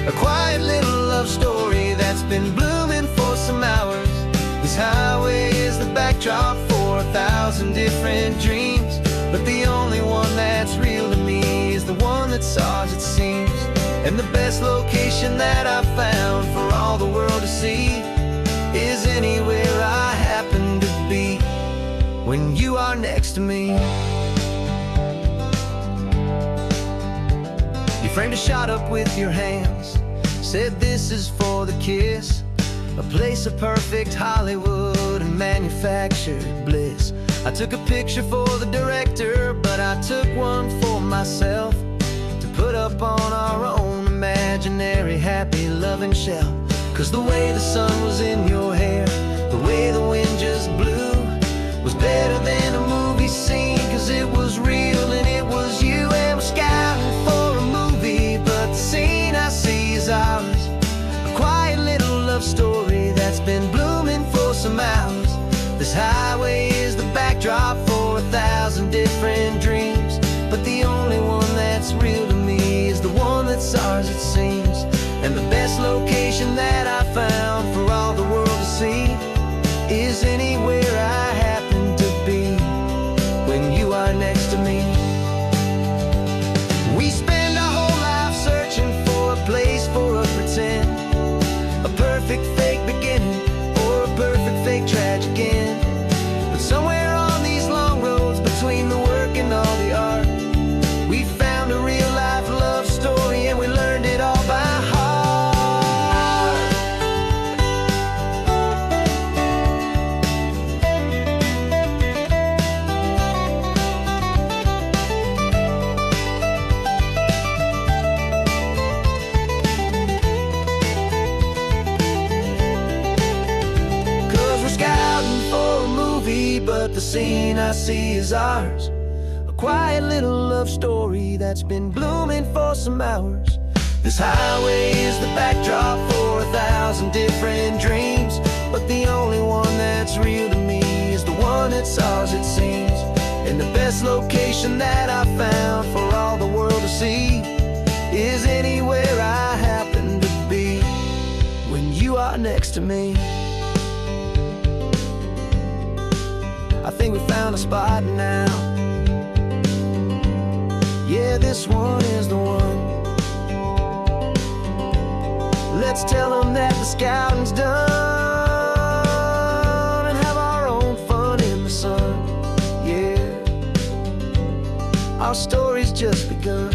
A quiet little love story that's been blooming for some hours. This highway is the backdrop for 1,000 different dreams, but the only one that's real to me is the one that's ours, it seems. And the best location that I've found for all the world to see is anywhere I happen to be when you are next to me. You framed a shot up with your hands, said this is for the kiss, a place of perfect Hollywood and manufactured bliss. I took a picture for the director, but I took one for myself to put up on our own imaginary happy loving shelf. 'Cause the way the sun was in your hair, the way the wind just blew, was better than a movie scene. 'Cause it was real and it was you. And we're scouting for a movie, but the scene I see is ours. A quiet little love story that's been blooming for some hours. This highway is the backdrop for 1,000 different dreams, but the only one that's real to me is the one that's ours, it seems. And the best location that I found for all the world to see is anywhere I happen to be when you are next to me. We spend our whole life searching for a place for a pretend, a perfect fake beginning or a perfect fake tragic end. But somewhere on these long roads between the work and all the art, we found a real life love story and we learned it all by heart. But the scene I see is ours. A quiet little love story that's been blooming for some hours. This highway is the backdrop for 1,000 different dreams, but the only one that's real to me is the one that's ours, it seems. And the best location that I found for all the world to see is anywhere I happen to be when you are next to me. I think we found a spot now. Yeah, this one is the one. Let's tell them that the scouting's done and have our own fun in the sun. Yeah, our story's just begun.